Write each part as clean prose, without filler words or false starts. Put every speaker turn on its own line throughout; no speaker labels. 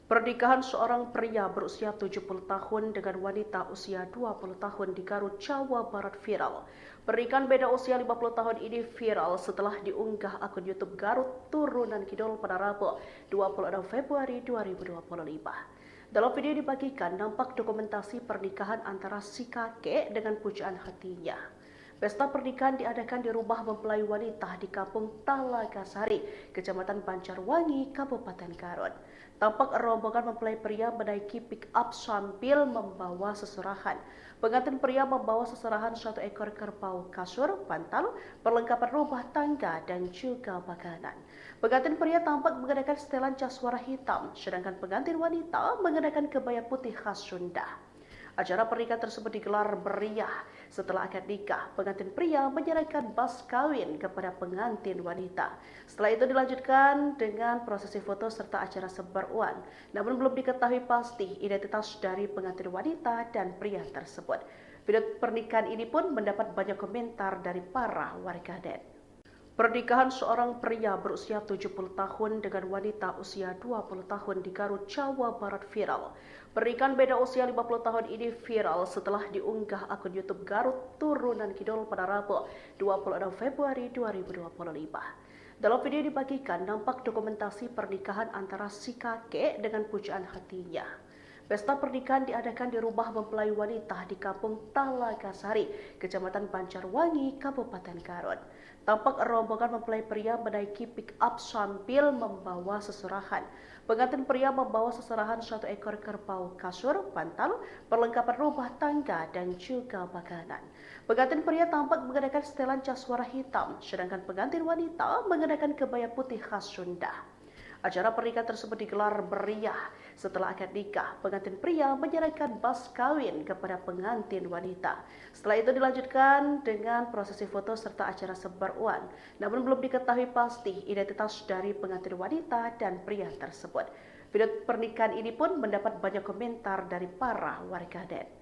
Pernikahan seorang pria berusia 70 tahun dengan wanita usia 20 tahun di Garut, Jawa Barat viral. Pernikahan beda usia 50 tahun ini viral setelah diunggah akun YouTube Garut Turunan Kidul pada Rabu 26 Februari 2025. Dalam video dibagikan nampak dokumentasi pernikahan antara si kakek dengan pujaan hatinya. Pesta pernikahan diadakan di rumah mempelai wanita di Kampung Talagasari, Kecamatan Banjarwangi, Kabupaten Garut. Tampak rombongan mempelai pria menaiki pick-up sambil membawa seserahan. Pengantin pria membawa seserahan 1 ekor kerbau, kasur, bantal, perlengkapan rumah tangga, dan juga makanan. Pengantin pria tampak mengenakan setelan jas warna hitam, sedangkan pengantin wanita mengenakan kebaya putih khas Sunda. Acara pernikahan tersebut digelar meriah. Setelah akad nikah, pengantin pria menyerahkan mas kawin kepada pengantin wanita. Setelah itu dilanjutkan dengan prosesi foto serta acara sebar uang. Namun belum diketahui pasti identitas dari pengantin wanita dan pria tersebut. Video pernikahan ini pun mendapat banyak komentar dari para warganet. Pernikahan seorang pria berusia 70 tahun dengan wanita usia 20 tahun di Garut, Jawa Barat viral. Pernikahan beda usia 50 tahun ini viral setelah diunggah akun YouTube Garut Turunan Kidul pada Rabu 26 Februari 2025. Dalam video dibagikan nampak dokumentasi pernikahan antara si kakek dengan pujaan hatinya. Pesta pernikahan diadakan di rumah mempelai wanita di Kampung Talagasari, Kecamatan Banjarwangi, Kabupaten Garut. Tampak rombongan mempelai pria menaiki pick-up sambil membawa seserahan. Pengantin pria membawa seserahan 1 ekor kerbau, kasur, bantal, perlengkapan rumah tangga, dan juga makanan. Pengantin pria tampak mengenakan setelan jas warna hitam, sedangkan pengantin wanita mengenakan kebaya putih khas Sunda. Acara pernikahan tersebut digelar meriah. Setelah akad nikah, pengantin pria menyerahkan mas kawin kepada pengantin wanita. Setelah itu dilanjutkan dengan prosesi foto serta acara sebar uang. Namun belum diketahui pasti identitas dari pengantin wanita dan pria tersebut. Video pernikahan ini pun mendapat banyak komentar dari para warganet.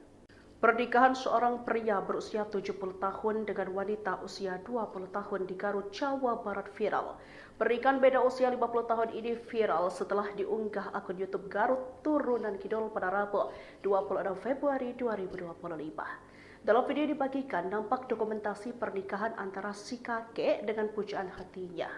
Pernikahan seorang pria berusia 70 tahun dengan wanita usia 20 tahun di Garut, Jawa Barat viral. Pernikahan beda usia 50 tahun ini viral setelah diunggah akun YouTube Garut Turunan Kidul pada Rabu 26 Februari 2025. Dalam video dibagikan nampak dokumentasi pernikahan antara si kakek dengan pujaan hatinya.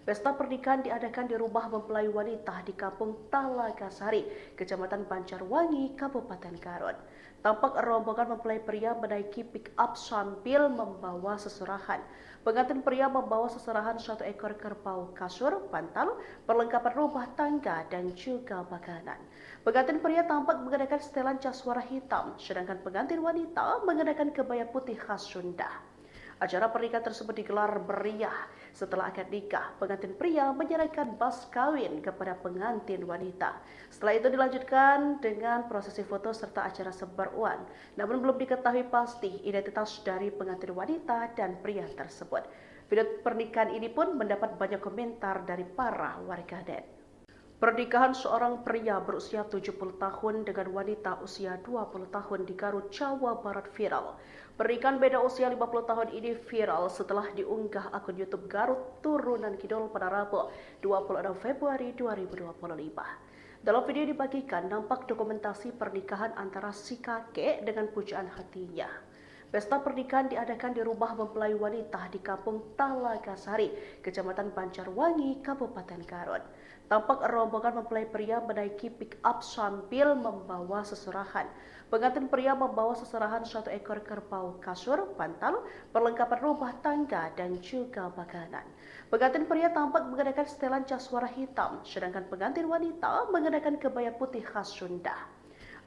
Pesta pernikahan diadakan di rumah mempelai wanita di Kampung Talagasari, Kecamatan Banjarwangi, Kabupaten Garut. Tampak rombongan mempelai pria menaiki pick-up sambil membawa seserahan. Pengantin pria membawa seserahan 1 ekor kerbau, kasur, bantal, perlengkapan rumah tangga, dan juga makanan. Pengantin pria tampak mengenakan setelan jas warna hitam, sedangkan pengantin wanita mengenakan kebaya putih khas Sunda. Acara pernikahan tersebut digelar meriah. Setelah akad nikah, pengantin pria menyerahkan mas kawin kepada pengantin wanita. Setelah itu dilanjutkan dengan prosesi foto serta acara sebar uang. Namun belum diketahui pasti identitas dari pengantin wanita dan pria tersebut. Video pernikahan ini pun mendapat banyak komentar dari para warganet. Pernikahan seorang pria berusia 70 tahun dengan wanita usia 20 tahun di Garut, Jawa Barat viral. Pernikahan beda usia 50 tahun ini viral setelah diunggah akun YouTube Garut Turunan Kidul pada Rabu 26 Februari 2025. Dalam video dibagikan nampak dokumentasi pernikahan antara si kakek dengan pujaan hatinya. Pesta pernikahan diadakan di rumah mempelai wanita di Kampung Talagasari, Kecamatan Banjarwangi, Kabupaten Garut. Tampak rombongan mempelai pria menaiki pick-up sambil membawa seserahan. Pengantin pria membawa seserahan 1 ekor kerbau, kasur, bantal, perlengkapan rumah tangga, dan juga makanan. Pengantin pria tampak mengenakan setelan jas warna hitam, sedangkan pengantin wanita mengenakan kebaya putih khas Sunda.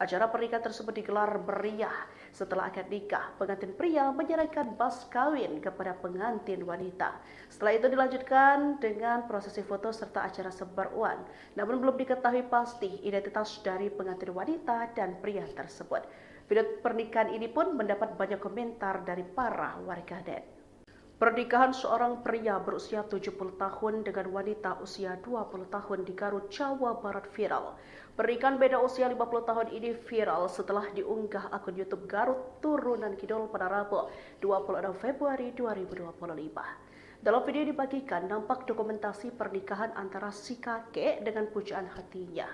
Acara pernikahan tersebut digelar meriah. Setelah akad nikah, pengantin pria menyerahkan mas kawin kepada pengantin wanita. Setelah itu dilanjutkan dengan prosesi foto serta acara sebar uang. Namun belum diketahui pasti identitas dari pengantin wanita dan pria tersebut. Video pernikahan ini pun mendapat banyak komentar dari para warganet. Pernikahan seorang pria berusia 70 tahun dengan wanita usia 20 tahun di Garut, Jawa Barat viral. Pernikahan beda usia 50 tahun ini viral setelah diunggah akun YouTube Garut Turunan Kidul pada Rabu 26 Februari 2025. Dalam video dibagikan nampak dokumentasi pernikahan antara si kakek dengan pujaan hatinya.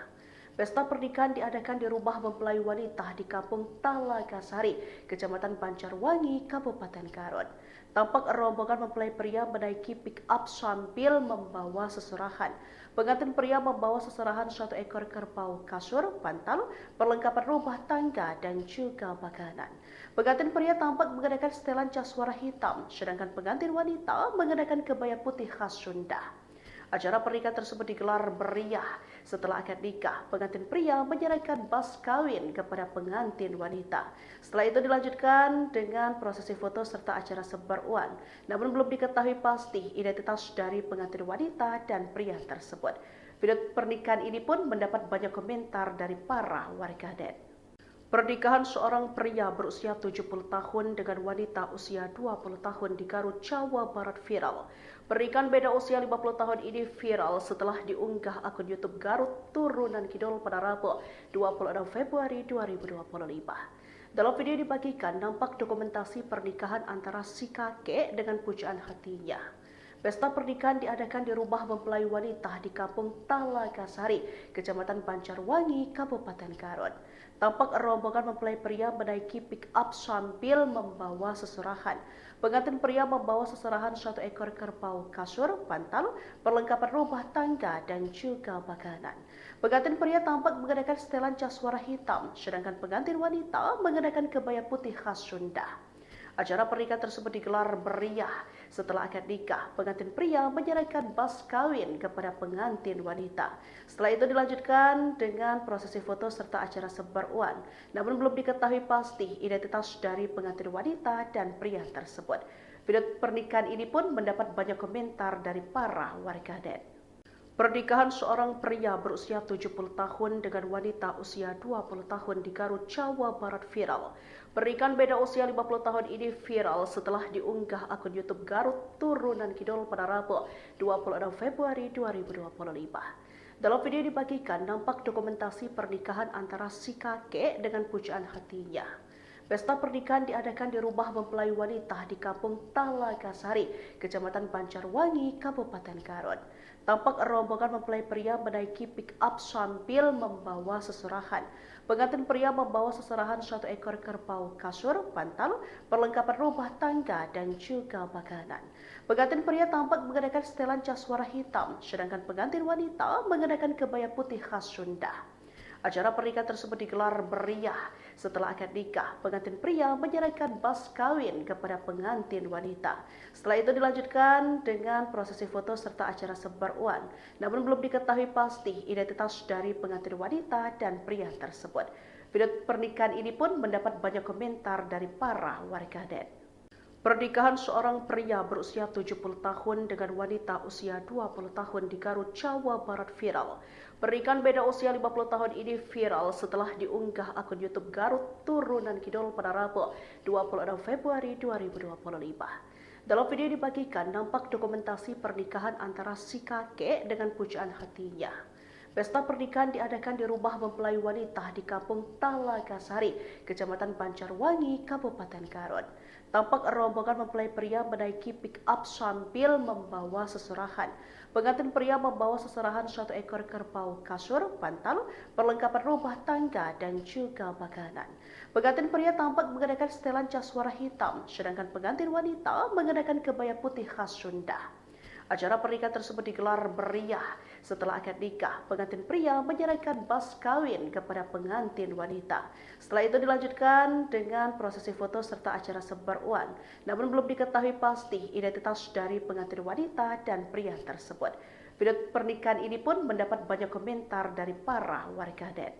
Pesta pernikahan diadakan di rumah mempelai wanita di Kampung Talagasari, Kecamatan Banjarwangi, Kabupaten Garut. Tampak rombongan mempelai pria menaiki pick up sambil membawa seserahan. Pengantin pria membawa seserahan 1 ekor kerbau, kasur, bantal, perlengkapan rumah tangga, dan juga makanan. Pengantin pria tampak mengenakan setelan jas warna hitam, sedangkan pengantin wanita mengenakan kebaya putih khas Sunda. Acara pernikahan tersebut digelar meriah. Setelah akad nikah, pengantin pria menyerahkan mas kawin kepada pengantin wanita. Setelah itu dilanjutkan dengan prosesi foto serta acara sebar uang. Namun belum diketahui pasti identitas dari pengantin wanita dan pria tersebut. Video pernikahan ini pun mendapat banyak komentar dari para warganet. Pernikahan seorang pria berusia 70 tahun dengan wanita usia 20 tahun di Garut, Jawa Barat viral. Pernikahan beda usia 50 tahun ini viral setelah diunggah akun YouTube Garut Turunan Kidul pada Rabu 26 Februari 2025. Dalam video dibagikan nampak dokumentasi pernikahan antara si kakek dengan pujaan hatinya. Pesta pernikahan diadakan di rumah mempelai wanita di Kampung Talagasari, Kecamatan Banjarwangi, Kabupaten Garut. Tampak rombongan mempelai pria menaiki pick up sambil membawa seserahan. Pengantin pria membawa seserahan 1 ekor kerbau, kasur, bantal, perlengkapan rumah tangga, dan juga makanan. Pengantin pria tampak mengenakan setelan jas warna hitam, sedangkan pengantin wanita mengenakan kebaya putih khas Sunda. Acara pernikahan tersebut digelar meriah. Setelah akad nikah, pengantin pria menyerahkan mas kawin kepada pengantin wanita. Setelah itu dilanjutkan dengan prosesi foto serta acara sebar uang. Namun belum diketahui pasti identitas dari pengantin wanita dan pria tersebut. Video pernikahan ini pun mendapat banyak komentar dari para warganet. Pernikahan seorang pria berusia 70 tahun dengan wanita usia 20 tahun di Garut, Jawa Barat viral. Pernikahan beda usia 50 tahun ini viral setelah diunggah akun YouTube Garut Turunan Kidul pada Rabu 26 Februari 2025. Dalam video dibagikan nampak dokumentasi pernikahan antara si kakek dengan pujaan hatinya. Pesta pernikahan diadakan di rumah mempelai wanita di Kampung Talagasari, Kecamatan Banjarwangi, Kabupaten Garut. Tampak rombongan mempelai pria menaiki pick up sambil membawa seserahan. Pengantin pria membawa seserahan 1 ekor kerbau, kasur, bantal, perlengkapan rumah tangga, dan juga makanan. Pengantin pria tampak mengenakan setelan jas warna hitam, sedangkan pengantin wanita mengenakan kebaya putih khas Sunda. Acara pernikahan tersebut digelar meriah. Setelah akad nikah, pengantin pria menyerahkan mas kawin kepada pengantin wanita. Setelah itu dilanjutkan dengan prosesi foto serta acara sebar uang. Namun belum diketahui pasti identitas dari pengantin wanita dan pria tersebut. Video pernikahan ini pun mendapat banyak komentar dari para warganet. Pernikahan seorang pria berusia 70 tahun dengan wanita usia 20 tahun di Garut, Jawa Barat viral. Pernikahan beda usia 50 tahun ini viral setelah diunggah akun YouTube Garut Turunan Kidul pada Rabu 26 Februari 2025. Dalam video dibagikan nampak dokumentasi pernikahan antara si kakek dengan pujaan hatinya. Pesta pernikahan diadakan di rumah mempelai wanita di Kampung Talagasari, Kecamatan Banjarwangi, Kabupaten Garut. Tampak rombongan mempelai pria menaiki pick up sambil membawa seserahan. Pengantin pria membawa seserahan 1 ekor kerbau, kasur, bantal, perlengkapan rumah tangga, dan juga makanan. Pengantin pria tampak mengenakan setelan jas warna hitam, sedangkan pengantin wanita mengenakan kebaya putih khas Sunda. Acara pernikahan tersebut digelar meriah. Setelah akad nikah, pengantin pria menyerahkan mas kawin kepada pengantin wanita. Setelah itu dilanjutkan dengan prosesi foto serta acara sebar uang. Namun belum diketahui pasti identitas dari pengantin wanita dan pria tersebut. Video pernikahan ini pun mendapat banyak komentar dari para warganet.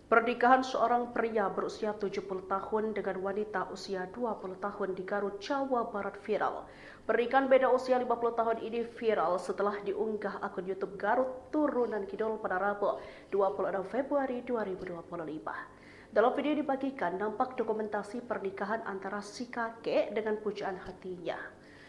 Pernikahan seorang pria berusia 70 tahun dengan wanita usia 20 tahun di Garut, Jawa Barat viral. Pernikahan beda usia 50 tahun ini viral setelah diunggah akun YouTube Garut Turunan Kidul pada Rabu 26 Februari 2025. Dalam video dibagikan nampak dokumentasi pernikahan antara si kakek dengan pujaan hatinya.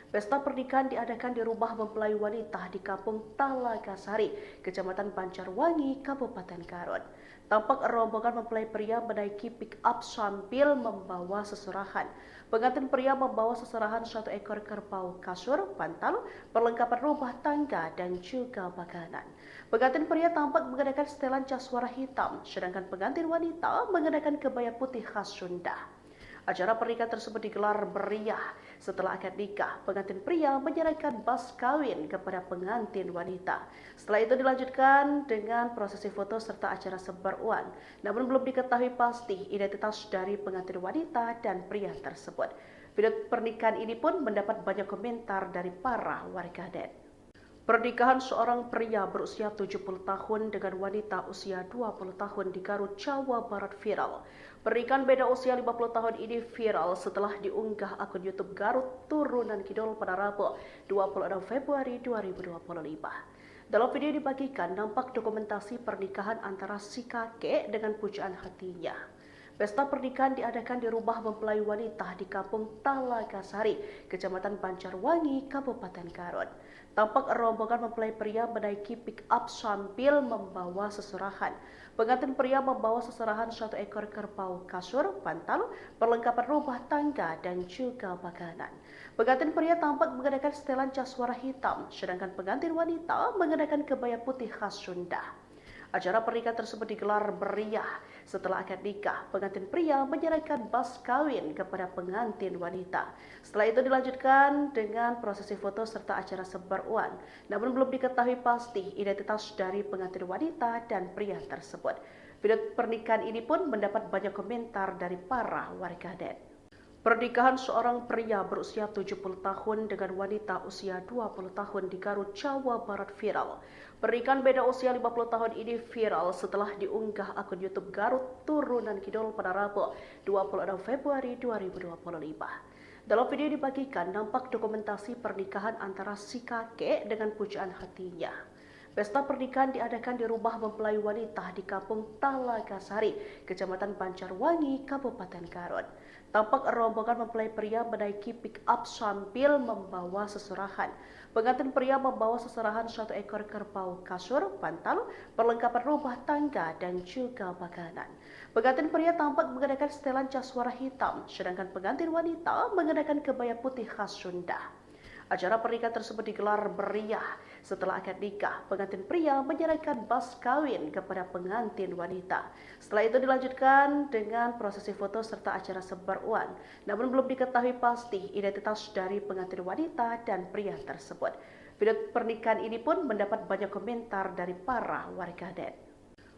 Pesta pernikahan diadakan di rumah mempelai wanita di Kampung Talagasari, Kecamatan Banjarwangi, Kabupaten Garut. Tampak rombongan mempelai pria menaiki pick up sambil membawa seserahan. Pengantin pria membawa seserahan 1 ekor kerbau, kasur, bantal, perlengkapan rumah tangga, dan juga makanan. Pengantin pria tampak mengenakan setelan cas warna hitam, sedangkan pengantin wanita mengenakan kebaya putih khas Sunda. Acara pernikahan tersebut digelar meriah. Setelah akad nikah, pengantin pria menyerahkan mas kawin kepada pengantin wanita. Setelah itu dilanjutkan dengan prosesi foto serta acara sebar uang. Namun belum diketahui pasti identitas dari pengantin wanita dan pria tersebut. Video pernikahan ini pun mendapat banyak komentar dari para warganet. Pernikahan seorang pria berusia 70 tahun dengan wanita usia 20 tahun di Garut, Jawa Barat viral. Pernikahan beda usia 50 tahun ini viral setelah diunggah akun YouTube Garut Turunan Kidul pada Rabu 26 Februari 2025. Dalam video dibagikan nampak dokumentasi pernikahan antara si kakek dengan pujaan hatinya. Pesta pernikahan diadakan di rumah mempelai wanita di Kampung Talagasari, Kecamatan Banjarwangi, Kabupaten Garut. Tampak rombongan mempelai pria menaiki pick up sambil membawa seserahan. Pengantin pria membawa seserahan 1 ekor kerbau, kasur, bantal, perlengkapan rumah tangga, dan juga makanan. Pengantin pria tampak mengenakan setelan cas warna hitam, sedangkan pengantin wanita mengenakan kebaya putih khas Sunda. Acara pernikahan tersebut digelar meriah. Setelah akad nikah, pengantin pria menyerahkan mas kawin kepada pengantin wanita. Setelah itu dilanjutkan dengan prosesi foto serta acara sebar uang. Namun belum diketahui pasti identitas dari pengantin wanita dan pria tersebut. Video pernikahan ini pun mendapat banyak komentar dari para warganet. Pernikahan seorang pria berusia 70 tahun dengan wanita usia 20 tahun di Garut, Jawa Barat viral. Pernikahan beda usia 50 tahun ini viral setelah diunggah akun YouTube Garut Turunan Kidul pada Rabu 26 Februari 2025. Dalam video dibagikan nampak dokumentasi pernikahan antara si kakek dengan pujaan hatinya. Pesta pernikahan diadakan di rumah mempelai wanita di Kampung Talagasari, Kecamatan Banjarwangi, Kabupaten Garut. Tampak rombongan mempelai pria menaiki pick up sambil membawa seserahan. Pengantin pria membawa seserahan 1 ekor kerbau, kasur, bantal, perlengkapan rumah tangga, dan juga makanan. Pengantin pria tampak mengenakan setelan cas warna hitam, sedangkan pengantin wanita mengenakan kebaya putih khas Sunda. Acara pernikahan tersebut digelar meriah. Setelah akad nikah, pengantin pria menyerahkan mas kawin kepada pengantin wanita. Setelah itu dilanjutkan dengan prosesi foto serta acara sebar uang. Namun belum diketahui pasti identitas dari pengantin wanita dan pria tersebut. Video pernikahan ini pun mendapat banyak komentar dari para warganet.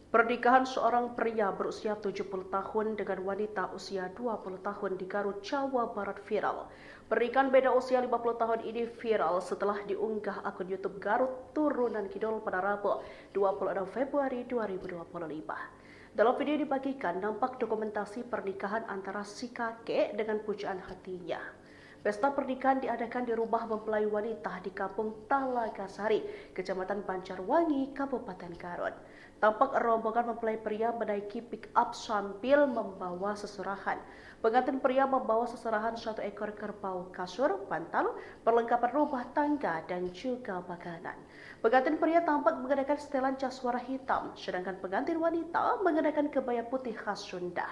Pernikahan seorang pria berusia 70 tahun dengan wanita usia 20 tahun di Garut, Jawa Barat viral. Pernikahan beda usia 50 tahun ini viral setelah diunggah akun YouTube Garut Turunan Kidul pada Rabu 26 Februari 2025. Dalam video dibagikan nampak dokumentasi pernikahan antara si kakek dengan pujaan hatinya. Pesta pernikahan diadakan di rumah mempelai wanita di Kampung Talagasari, Kecamatan Banjarwangi, Kabupaten Garut. Tampak rombongan mempelai pria menaiki pick up sambil membawa seserahan. Pengantin pria membawa seserahan 1 ekor kerbau, kasur, bantal, perlengkapan rumah tangga, dan juga makanan. Pengantin pria tampak mengenakan setelan cas warna hitam, sedangkan pengantin wanita mengenakan kebaya putih khas Sunda.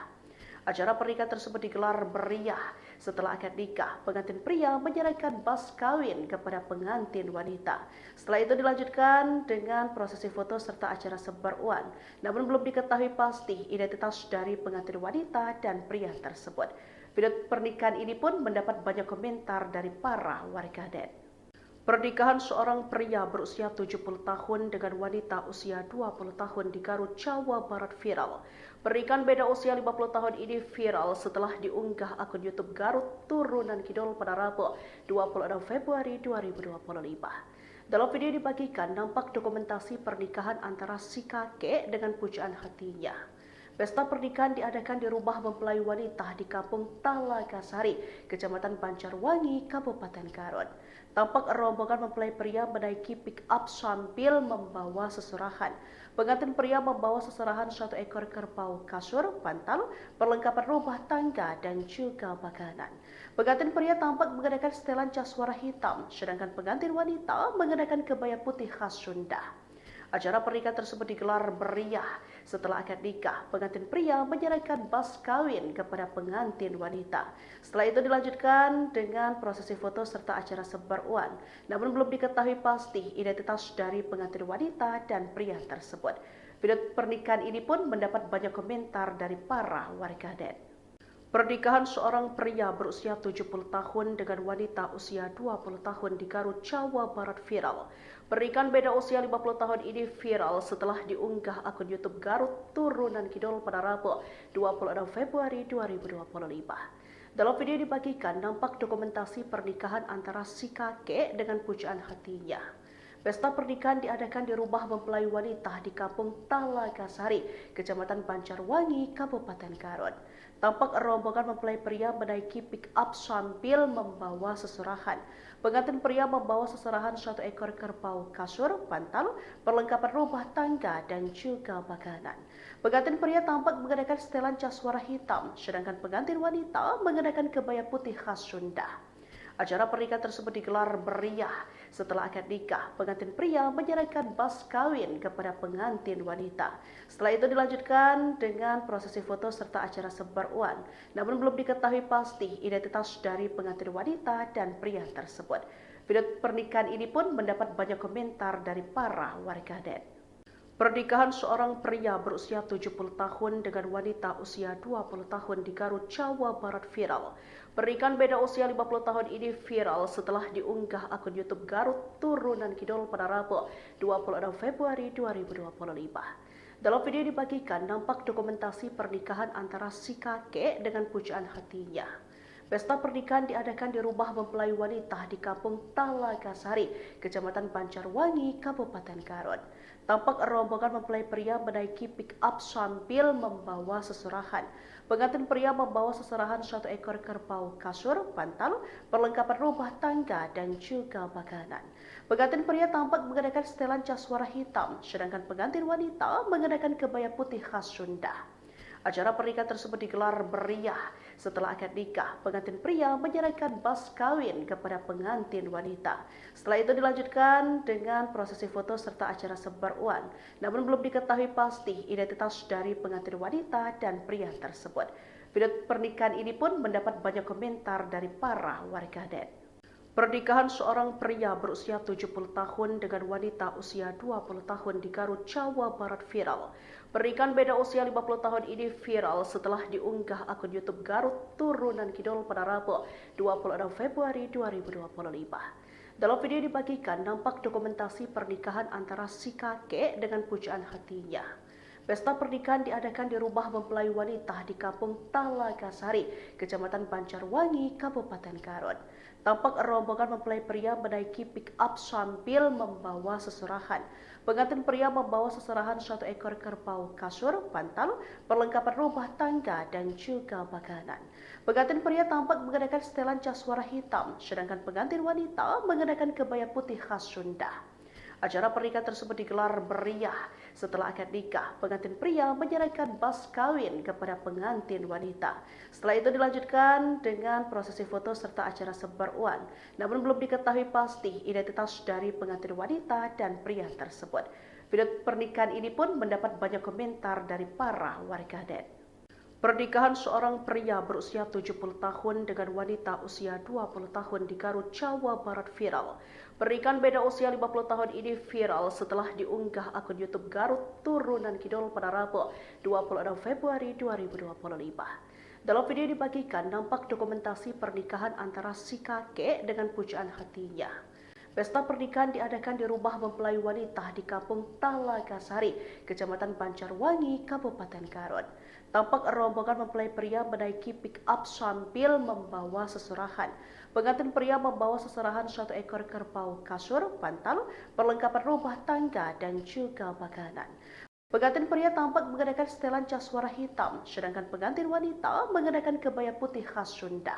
Acara pernikahan tersebut digelar meriah. Setelah akad nikah, pengantin pria menyerahkan mas kawin kepada pengantin wanita. Setelah itu dilanjutkan dengan prosesi foto serta acara sebar uang. Namun belum diketahui pasti identitas dari pengantin wanita dan pria tersebut. Video pernikahan ini pun mendapat banyak komentar dari para warganet. Pernikahan seorang pria berusia 70 tahun dengan wanita usia 20 tahun di Garut, Jawa Barat viral. Pernikahan beda usia 50 tahun ini viral setelah diunggah akun YouTube Garut Turunan Kidul pada Rabu 26 Februari 2025. Dalam video dibagikan nampak dokumentasi pernikahan antara si kakek dengan pujaan hatinya. Pesta pernikahan diadakan di rumah mempelai wanita di Kampung Talagasari, Kecamatan Banjarwangi, Kabupaten Garut. Tampak rombongan mempelai pria menaiki pick up sambil membawa seserahan. Pengantin pria membawa seserahan 1 ekor kerbau, kasur, bantal, perlengkapan rumah tangga, dan juga makanan. Pengantin pria tampak mengenakan setelan cas warna hitam, sedangkan pengantin wanita mengenakan kebaya putih khas Sunda. Acara pernikahan tersebut digelar meriah setelah akad nikah. Pengantin pria menyerahkan mas kawin kepada pengantin wanita. Setelah itu dilanjutkan dengan prosesi foto serta acara sebar uang. Namun belum diketahui pasti identitas dari pengantin wanita dan pria tersebut. Video pernikahan ini pun mendapat banyak komentar dari para warganet. Pernikahan seorang pria berusia 70 tahun dengan wanita usia 20 tahun di Garut, Jawa Barat viral. Pernikahan beda usia 50 tahun ini viral setelah diunggah akun YouTube Garut Turunan Kidul pada Rabu 26 Februari 2025. Dalam video dibagikan nampak dokumentasi pernikahan antara si kakek dengan pujaan hatinya. Pesta pernikahan diadakan di rumah mempelai wanita di Kampung Talagasari, Kecamatan Banjarwangi, Kabupaten Garut. Tampak rombongan mempelai pria menaiki pick up sambil membawa seserahan. Pengantin pria membawa seserahan 1 ekor kerbau, kasur, bantal, perlengkapan rumah tangga, dan juga makanan. Pengantin pria tampak mengenakan setelan jas warna hitam, sedangkan pengantin wanita mengenakan kebaya putih khas Sunda. Acara pernikahan tersebut digelar meriah setelah akad nikah. Pengantin pria menyerahkan mas kawin kepada pengantin wanita. Setelah itu dilanjutkan dengan prosesi foto serta acara sebar uang. Namun belum diketahui pasti identitas dari pengantin wanita dan pria tersebut. Video pernikahan ini pun mendapat banyak komentar dari para warganet. Pernikahan seorang pria berusia 70 tahun dengan wanita usia 20 tahun di Garut, Jawa Barat viral. Pernikahan beda usia 50 tahun ini viral setelah diunggah akun YouTube Garut Turunan Kidul pada Rabu 26 Februari 2025. Dalam video dibagikan nampak dokumentasi pernikahan antara si kakek dengan pujaan hatinya. Pesta pernikahan diadakan di rumah mempelai wanita di Kampung Talagasari, Kecamatan Banjarwangi, Kabupaten Garut. Tampak rombongan mempelai pria menaiki pick up sambil membawa seserahan. Pengantin pria membawa seserahan 1 ekor kerbau, kasur, bantal, perlengkapan rumah tangga, dan juga makanan. Pengantin pria tampak mengenakan setelan jas warna hitam, sedangkan pengantin wanita mengenakan kebaya putih khas Sunda. Acara pernikahan tersebut digelar meriah setelah akad nikah. Pengantin pria menyerahkan mas kawin kepada pengantin wanita. Setelah itu dilanjutkan dengan prosesi foto serta acara sebar uang. Namun belum diketahui pasti identitas dari pengantin wanita dan pria tersebut. Video pernikahan ini pun mendapat banyak komentar dari para warganet. Pernikahan seorang pria berusia 70 tahun dengan wanita usia 20 tahun di Garut, Jawa Barat viral. Pernikahan beda usia 50 tahun ini viral setelah diunggah akun YouTube Garut Turunan Kidul pada Rabu 26 Februari 2025. Dalam video dibagikan nampak dokumentasi pernikahan antara si kakek dengan pujaan hatinya. Pesta pernikahan diadakan di rumah mempelai wanita di Kampung Talagasari, Kecamatan Banjarwangi, Kabupaten Garut. Tampak rombongan mempelai pria menaiki pick up sambil membawa seserahan. Pengantin pria membawa seserahan 1 ekor kerbau, kasur, bantal, perlengkapan rumah tangga, dan juga makanan. Pengantin pria tampak mengenakan setelan jas warna hitam, sedangkan pengantin wanita mengenakan kebaya putih khas Sunda. Acara pernikahan tersebut digelar meriah setelah akad nikah. Pengantin pria menyerahkan mas kawin kepada pengantin wanita. Setelah itu dilanjutkan dengan prosesi foto serta acara sebar uang. Namun belum diketahui pasti identitas dari pengantin wanita dan pria tersebut. Video pernikahan ini pun mendapat banyak komentar dari para warganet. Pernikahan seorang pria berusia 70 tahun dengan wanita usia 20 tahun di Garut, Jawa Barat viral. Pernikahan beda usia 50 tahun ini viral setelah diunggah akun YouTube Garut Turunan Kidul pada Rabu 26 Februari 2025. Dalam video dibagikan nampak dokumentasi pernikahan antara si kakek dengan pujaan hatinya. Pesta pernikahan diadakan di rumah mempelai wanita di Kampung Talagasari, Kecamatan Banjarwangi, Kabupaten Garut. Tampak rombongan mempelai pria menaiki pick up sambil membawa seserahan. Pengantin pria membawa seserahan 1 ekor kerbau, kasur, bantal, perlengkapan rumah tangga, dan juga makanan. Pengantin pria tampak mengenakan setelan jas warna hitam, sedangkan pengantin wanita mengenakan kebaya putih khas Sunda.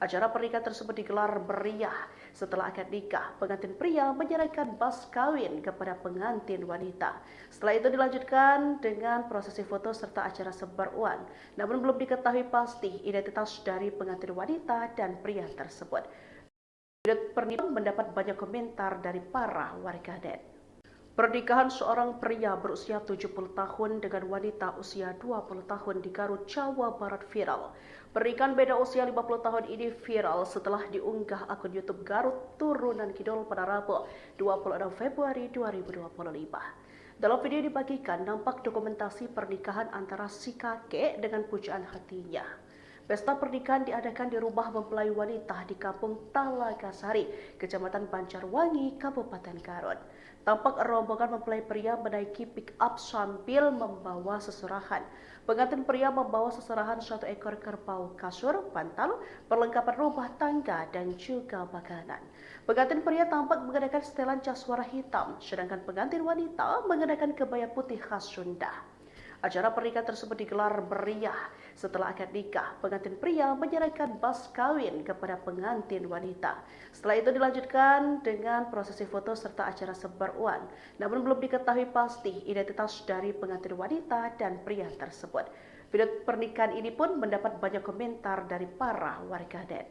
Acara pernikahan tersebut digelar meriah setelah akad nikah. Pengantin pria menyerahkan mas kawin kepada pengantin wanita. Setelah itu dilanjutkan dengan prosesi foto serta acara sebar uang. Namun belum diketahui pasti identitas dari pengantin wanita dan pria tersebut. Video pernikahan mendapat banyak komentar dari para warganet. Pernikahan seorang pria berusia 70 tahun dengan wanita usia 20 tahun di Garut, Jawa Barat viral. Pernikahan beda usia 50 tahun ini viral setelah diunggah akun YouTube Garut Turunan Kidul pada Rabu 26 Februari 2025. Dalam video dibagikan nampak dokumentasi pernikahan antara si kakek dengan pujaan hatinya. Pesta pernikahan diadakan di rumah mempelai wanita di Kampung Talagasari, Kecamatan Banjarwangi, Kabupaten Garut. Tampak rombongan mempelai pria menaiki pick-up sambil membawa seserahan. Pengantin pria membawa seserahan 1 ekor kerbau, kasur, bantal, perlengkapan rumah tangga, dan juga makanan. Pengantin pria tampak mengenakan setelan jas warna hitam, sedangkan pengantin wanita mengenakan kebaya putih khas Sunda. Acara pernikahan tersebut digelar meriah. Setelah akad nikah, pengantin pria menyerahkan mas kawin kepada pengantin wanita. Setelah itu dilanjutkan dengan prosesi foto serta acara sebar uang. Namun belum diketahui pasti identitas dari pengantin wanita dan pria tersebut. Video pernikahan ini pun mendapat banyak komentar dari para warganet.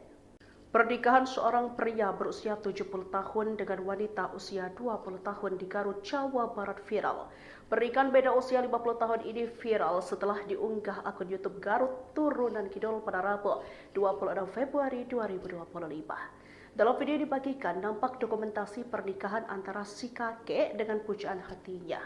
Pernikahan seorang pria berusia 70 tahun dengan wanita usia 20 tahun di Garut, Jawa Barat viral. Pernikahan beda usia 50 tahun ini viral setelah diunggah akun YouTube Garut Turunan Kidul pada Rabu 26 Februari 2025. Dalam video dibagikan nampak dokumentasi pernikahan antara si kakek dengan pujaan hatinya.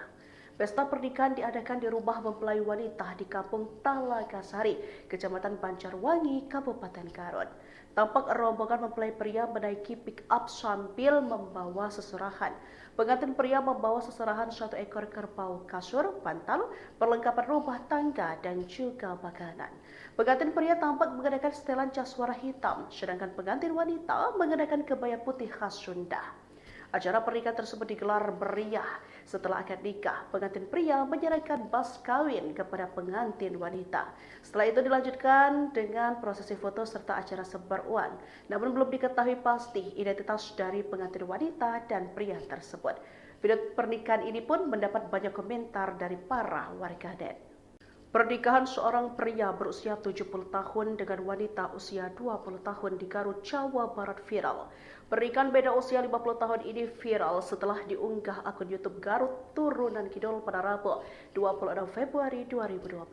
Pesta pernikahan diadakan di rumah mempelai wanita di Kampung Talagasari, Kecamatan Banjarwangi, Kabupaten Garut. Tampak rombongan mempelai pria menaiki pick-up sambil membawa seserahan. Pengantin pria membawa seserahan 1 ekor kerbau, kasur, bantal, perlengkapan rumah tangga, dan juga makanan. Pengantin pria tampak mengenakan setelan jas warna hitam, sedangkan pengantin wanita mengenakan kebaya putih khas Sunda. Acara pernikahan tersebut digelar meriah. Setelah akad nikah, pengantin pria menyerahkan mas kawin kepada pengantin wanita. Setelah itu dilanjutkan dengan prosesi foto serta acara sebar uang. Namun belum diketahui pasti identitas dari pengantin wanita dan pria tersebut. Video pernikahan ini pun mendapat banyak komentar dari para warganet. Pernikahan seorang pria berusia 70 tahun dengan wanita usia 20 tahun di Garut, Jawa Barat viral. Pernikahan beda usia 50 tahun ini viral setelah diunggah akun YouTube Garut Turunan Kidul pada Rabu 26 Februari 2025.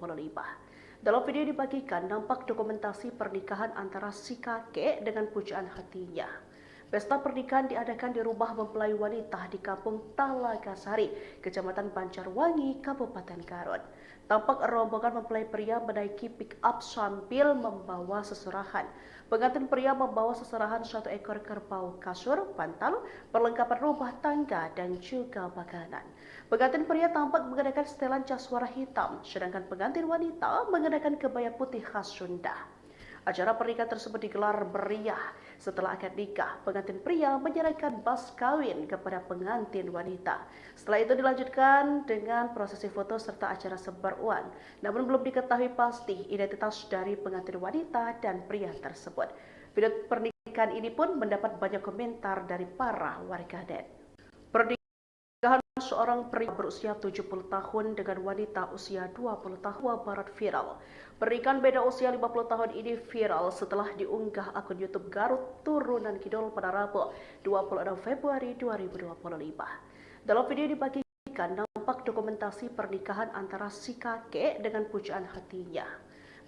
Dalam video dibagikan nampak dokumentasi pernikahan antara si kakek dengan pujaan hatinya. Pesta pernikahan diadakan di rumah mempelai wanita di Kampung Talagasari, Kecamatan Banjarwangi, Kabupaten Garut. Tampak rombongan mempelai pria menaiki pick-up sambil membawa seserahan. Pengantin pria membawa seserahan 1 ekor kerbau, kasur, bantal, perlengkapan rumah tangga, dan juga makanan. Pengantin pria tampak mengenakan setelan jas warna hitam, sedangkan pengantin wanita mengenakan kebaya putih khas Sunda. Acara pernikahan tersebut digelar meriah. Setelah akad nikah, pengantin pria menyerahkan mas kawin kepada pengantin wanita. Setelah itu dilanjutkan dengan prosesi foto serta acara sebar uang. Namun belum diketahui pasti identitas dari pengantin wanita dan pria tersebut. Video pernikahan ini pun mendapat banyak komentar dari para warganet. Pernikahan seorang pria berusia 70 tahun dengan wanita usia 20 tahun Barat viral. Pernikahan beda usia 50 tahun ini viral setelah diunggah akun YouTube Garut Turunan Kidul pada Rabu 26 Februari 2025. Dalam video dibagikan, 2023 nampak dokumentasi pernikahan antara si kakek dengan pujaan hatinya.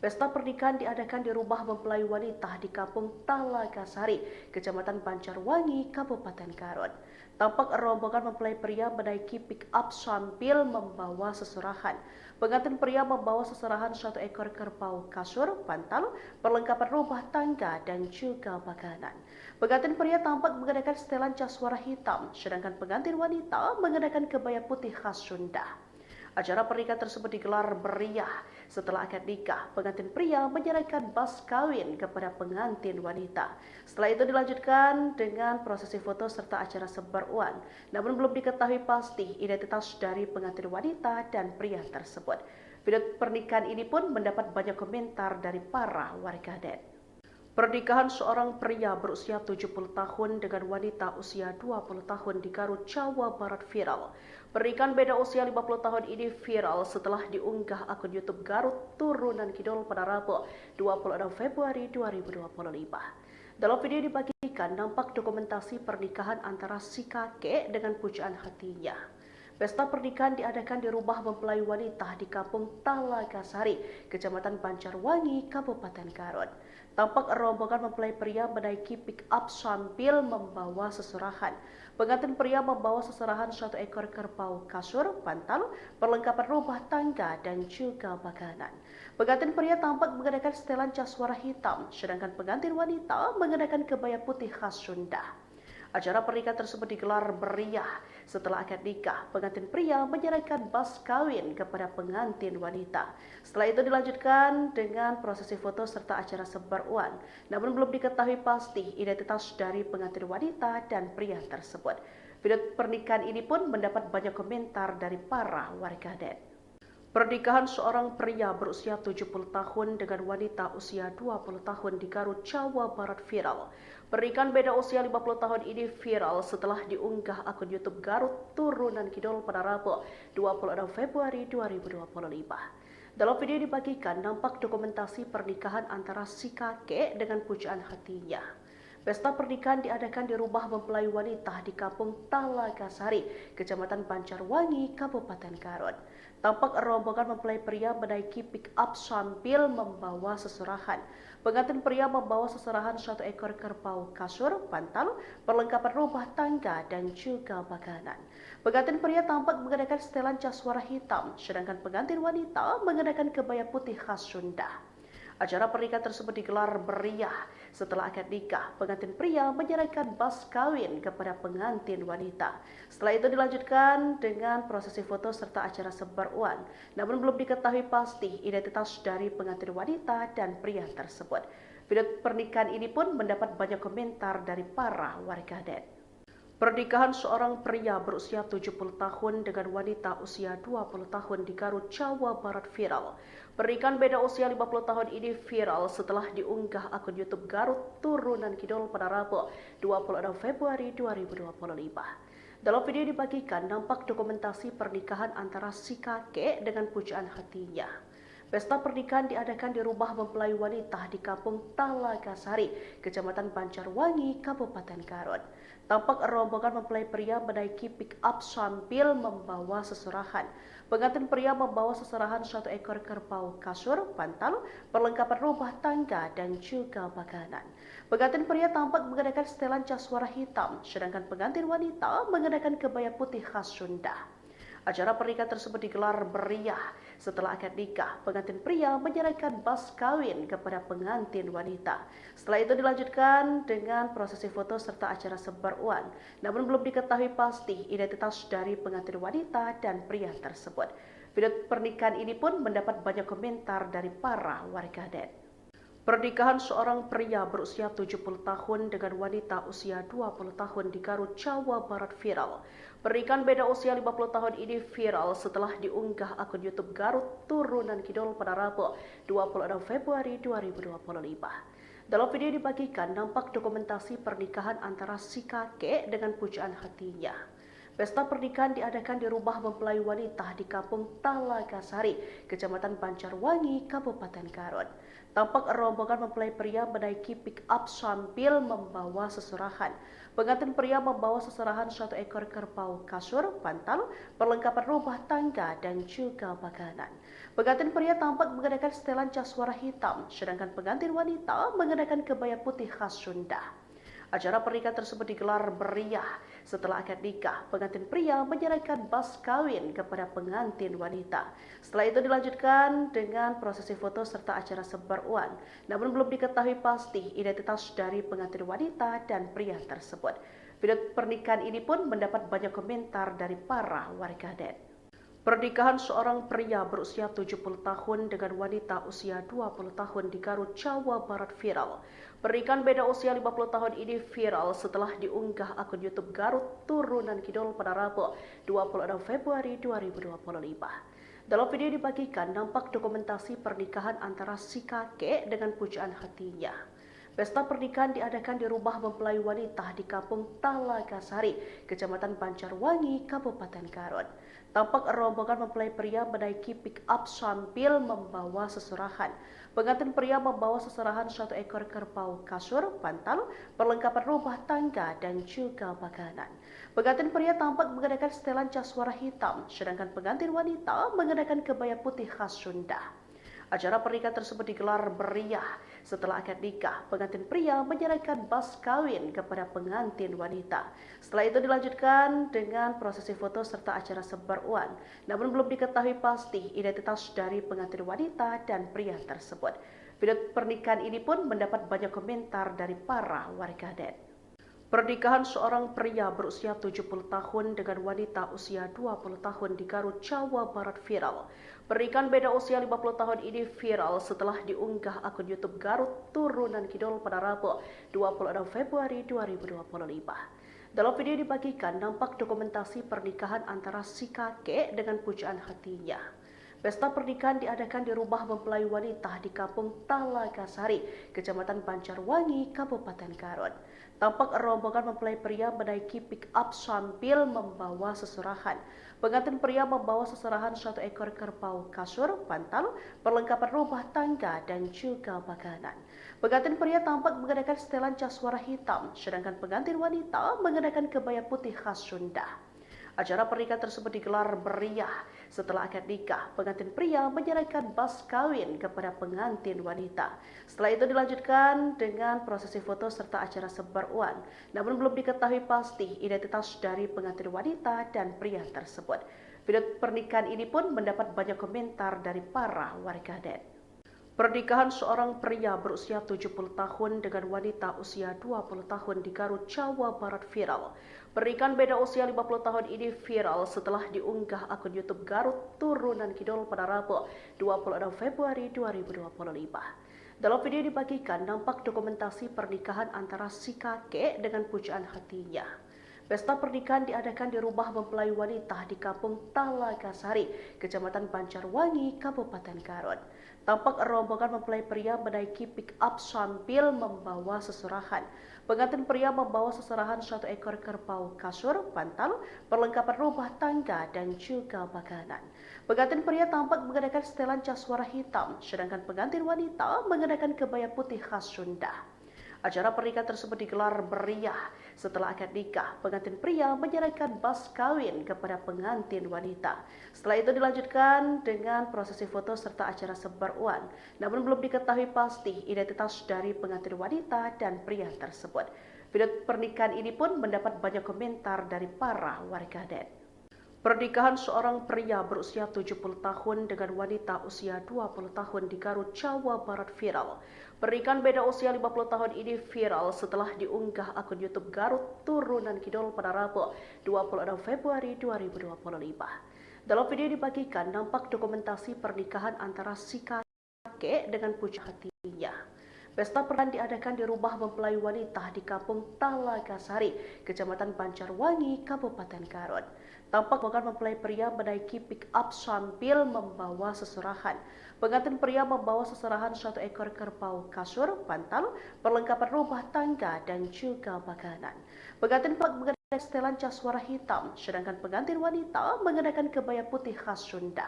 Pesta pernikahan diadakan di rumah mempelai wanita di Kampung Talagasari, Kecamatan Banjarwangi, Kabupaten Garut. Tampak rombongan mempelai pria menaiki pick-up sambil membawa seserahan. Pengantin pria membawa seserahan 1 ekor kerbau, kasur, bantal, perlengkapan rumah tangga, dan juga makanan. Pengantin pria tampak mengenakan setelan jas warna hitam, sedangkan pengantin wanita mengenakan kebaya putih khas Sunda. Acara pernikahan tersebut digelar meriah. Setelah akad nikah, pengantin pria menyerahkan mas kawin kepada pengantin wanita. Setelah itu dilanjutkan dengan prosesi foto serta acara sebar uang. Namun belum diketahui pasti identitas dari pengantin wanita dan pria tersebut. Video pernikahan ini pun mendapat banyak komentar dari para warganet. Pesta pernikahan diadakan di rumah mempelai wanita di Kampung Talagasari, Kecamatan Banjarwangi, Kabupaten Garut. Tampak rombongan mempelai pria menaiki pick-up sambil membawa seserahan. Pengantin pria membawa seserahan 1 ekor kerbau, kasur, bantal, perlengkapan rumah tangga, dan juga makanan. Pengantin pria tampak mengenakan setelan jas warna hitam, sedangkan pengantin wanita mengenakan kebaya putih khas Sunda. Acara pernikahan tersebut digelar meriah. Setelah akad nikah, pengantin pria menyerahkan mas kawin kepada pengantin wanita. Setelah itu dilanjutkan dengan prosesi foto serta acara sebar uang. Namun belum diketahui pasti identitas dari pengantin wanita dan pria tersebut. Video pernikahan ini pun mendapat banyak komentar dari para warganet. Pernikahan seorang pria berusia 70 tahun dengan wanita usia 20 tahun di Garut, Jawa Barat viral. Pernikahan beda usia 50 tahun ini viral setelah diunggah akun YouTube Garut Turunan Kidul pada Rabu 26 Februari 2025. Dalam video dibagikan nampak dokumentasi pernikahan antara si kakek dengan pujaan hatinya. Pesta pernikahan diadakan di rumah mempelai wanita di Kampung Talagasari, Kecamatan Banjarwangi, Kabupaten Garut. Tampak rombongan mempelai pria menaiki pick-up sambil membawa seserahan. Pengantin pria membawa seserahan 1 ekor kerbau, kasur, bantal, perlengkapan rumah tangga, dan juga makanan. Pengantin pria tampak mengenakan setelan jas warna hitam, sedangkan pengantin wanita mengenakan kebaya putih khas Sunda. Acara pernikahan tersebut digelar meriah. Setelah akad nikah, pengantin pria menyerahkan mas kawin kepada pengantin wanita. Setelah itu dilanjutkan dengan prosesi foto serta acara sebar uang. Namun belum diketahui pasti identitas dari pengantin wanita dan pria tersebut. Video pernikahan ini pun mendapat banyak komentar dari para warganet. Pernikahan seorang pria berusia 70 tahun dengan wanita usia 20 tahun di Garut, Jawa Barat viral. Pernikahan beda usia 50 tahun ini viral setelah diunggah akun YouTube Garut Turunan Kidul pada Rabu 26 Februari 2025. Dalam video dibagikan nampak dokumentasi pernikahan antara si kakek dengan pujaan hatinya. Pesta pernikahan diadakan di rumah mempelai wanita di Kampung Talagasari, Kecamatan Banjarwangi, Kabupaten Garut. Tampak rombongan mempelai pria menaiki pick-up sambil membawa seserahan. Pengantin pria membawa seserahan 1 ekor kerbau, kasur, bantal, perlengkapan rumah tangga, dan juga makanan. Pengantin pria tampak mengenakan setelan jas warna hitam, sedangkan pengantin wanita mengenakan kebaya putih khas Sunda. Acara pernikahan tersebut digelar meriah. Setelah akad nikah, pengantin pria menyerahkan mas kawin kepada pengantin wanita. Setelah itu dilanjutkan dengan prosesi foto serta acara sebar uang. Namun belum diketahui pasti identitas dari pengantin wanita dan pria tersebut. Video pernikahan ini pun mendapat banyak komentar dari para warganet. Pernikahan seorang pria berusia 70 tahun dengan wanita usia 20 tahun di Garut, Jawa Barat viral. Pernikahan beda usia 50 tahun ini viral setelah diunggah akun YouTube Garut Turunan Kidul pada Rabu 26 Februari 2025. Dalam video dibagikan nampak dokumentasi pernikahan antara si kakek dengan pujaan hatinya. Pesta pernikahan diadakan di rumah mempelai wanita di Kampung Talagasari, Kecamatan Banjarwangi, Kabupaten Garut. Tampak rombongan mempelai pria menaiki pick-up sambil membawa seserahan. Pengantin pria membawa seserahan 1 ekor kerbau, kasur, bantal, perlengkapan rumah tangga, dan juga makanan. Pengantin pria tampak mengenakan setelan jas warna hitam, sedangkan pengantin wanita mengenakan kebaya putih khas Sunda. Acara pernikahan tersebut digelar meriah. Setelah akad nikah, pengantin pria menyerahkan mas kawin kepada pengantin wanita. Setelah itu dilanjutkan dengan prosesi foto serta acara sebar uang. Namun belum diketahui pasti identitas dari pengantin wanita dan pria tersebut. Video pernikahan ini pun mendapat banyak komentar dari para warganet. Pernikahan seorang pria berusia 70 tahun dengan wanita usia 20 tahun di Garut, Jawa Barat viral. Pernikahan beda usia 50 tahun ini viral setelah diunggah akun YouTube Garut Turunan Kidul pada Rabu 26 Februari 2025. Dalam video dibagikan nampak dokumentasi pernikahan antara si kakek dengan pujaan hatinya. Pesta pernikahan diadakan di rumah mempelai wanita di Kampung Talagasari, Kecamatan Banjarwangi, Kabupaten Garut. Tampak rombongan mempelai pria menaiki pick-up sambil membawa seserahan. Pengantin pria membawa seserahan 1 ekor kerbau, kasur, bantal, perlengkapan rumah tangga, dan juga makanan. Pengantin pria tampak mengenakan setelan jas warna hitam, sedangkan pengantin wanita mengenakan kebaya putih khas Sunda. Acara pernikahan tersebut digelar meriah. Setelah akad nikah, pengantin pria menyerahkan mas kawin kepada pengantin wanita. Setelah itu dilanjutkan dengan prosesi foto serta acara sebar uang. Namun belum diketahui pasti identitas dari pengantin wanita dan pria tersebut. Video pernikahan ini pun mendapat banyak komentar dari para warganet. Pernikahan seorang pria berusia 70 tahun dengan wanita usia 20 tahun di Garut, Jawa Barat viral. Pernikahan beda usia 50 tahun ini viral setelah diunggah akun YouTube Garut Turunan Kidul pada Rabu 26 Februari 2025. Dalam video dibagikan nampak dokumentasi pernikahan antara si kakek dengan pujaan hatinya. Pesta pernikahan diadakan di rumah mempelai wanita di Kampung Talagasari, Kecamatan Banjarwangi, Kabupaten Garut. Tampak rombongan mempelai pria menaiki pick up sambil membawa seserahan. Pengantin pria membawa seserahan 1 ekor kerbau, kasur, bantal, perlengkapan rumah tangga, dan juga makanan. Pengantin pria tampak mengenakan setelan jas warna hitam, sedangkan pengantin wanita mengenakan kebaya putih khas Sunda. Acara pernikahan tersebut digelar meriah. Setelah akad nikah, pengantin pria menyerahkan mas kawin kepada pengantin wanita. Setelah itu dilanjutkan dengan prosesi foto serta acara sebar uang. Namun belum diketahui pasti identitas dari pengantin wanita dan pria tersebut. Video pernikahan ini pun mendapat banyak komentar dari para warganet. Pernikahan seorang pria berusia 70 tahun dengan wanita usia 20 tahun di Garut, Jawa Barat viral. Pernikahan beda usia 50 tahun ini viral setelah diunggah akun YouTube Garut Turunan Kidul pada Rabu 26 Februari 2025. Dalam video dibagikan nampak dokumentasi pernikahan antara si kakek dengan pujaan hatinya. Pesta pernikahan diadakan di rumah mempelai wanita di Kampung Talagasari, Kecamatan Banjarwangi, Kabupaten Garut. Tampak rombongan mempelai pria menaiki pick up sambil membawa seserahan. Pengantin pria membawa seserahan 1 ekor kerbau, kasur, bantal, perlengkapan rumah tangga, dan juga makanan. Pengantin pria tampak mengenakan setelan jas warna hitam, sedangkan pengantin wanita mengenakan kebaya putih khas Sunda. Acara pernikahan tersebut digelar meriah. Setelah akad nikah, pengantin pria menyerahkan mas kawin kepada pengantin wanita. Setelah itu dilanjutkan dengan prosesi foto serta acara sebar uang. Namun belum diketahui pasti identitas dari pengantin wanita dan pria tersebut. Video pernikahan ini pun mendapat banyak komentar dari para warganet. Pernikahan seorang pria berusia 70 tahun dengan wanita usia 20 tahun di Garut, Jawa Barat viral. Pernikahan beda usia 50 tahun ini viral setelah diunggah akun YouTube Garut Turunan Kidul pada Rabu 26 Februari 2025. Dalam video dibagikan nampak dokumentasi pernikahan antara si kakek dengan pujaan hatinya. Pesta pernikahan diadakan di rumah mempelai wanita di Kampung Talagasari, Kecamatan Banjarwangi, Kabupaten Garut. Tampak rombongan mempelai pria menaiki pick up sambil membawa seserahan. Pengantin pria membawa seserahan 1 ekor kerbau, kasur, bantal, perlengkapan rumah tangga, dan juga makanan. Pengantin pria tampak mengenakan setelan jas warna hitam, sedangkan pengantin wanita mengenakan kebaya putih khas Sunda. Acara pernikahan tersebut digelar meriah. Setelah akad nikah, pengantin pria menyerahkan mas kawin kepada pengantin wanita. Setelah itu dilanjutkan dengan prosesi foto serta acara sebar uang. Namun belum diketahui pasti identitas dari pengantin wanita dan pria tersebut. Video pernikahan ini pun mendapat banyak komentar dari para warganet. Pernikahan seorang pria berusia 70 tahun dengan wanita usia 20 tahun di Garut, Jawa Barat viral. Pernikahan beda usia 50 tahun ini viral setelah diunggah akun YouTube Garut Turunan Kidul pada Rabu 26 Februari 2025. Dalam video dibagikan nampak dokumentasi pernikahan antara si kakek dengan pujaan hatinya. Pesta pernikahan diadakan di rumah mempelai wanita di Kampung Talagasari, Kecamatan Banjarwangi, Kabupaten Garut. Tampak rombongan mempelai pria menaiki pick up sambil membawa seserahan. Pengantin pria membawa seserahan 1 ekor kerbau, kasur, bantal, perlengkapan rumah tangga, dan juga makanan. Pengantin mengenakan setelan jas warna hitam, sedangkan pengantin wanita mengenakan kebaya putih khas Sunda.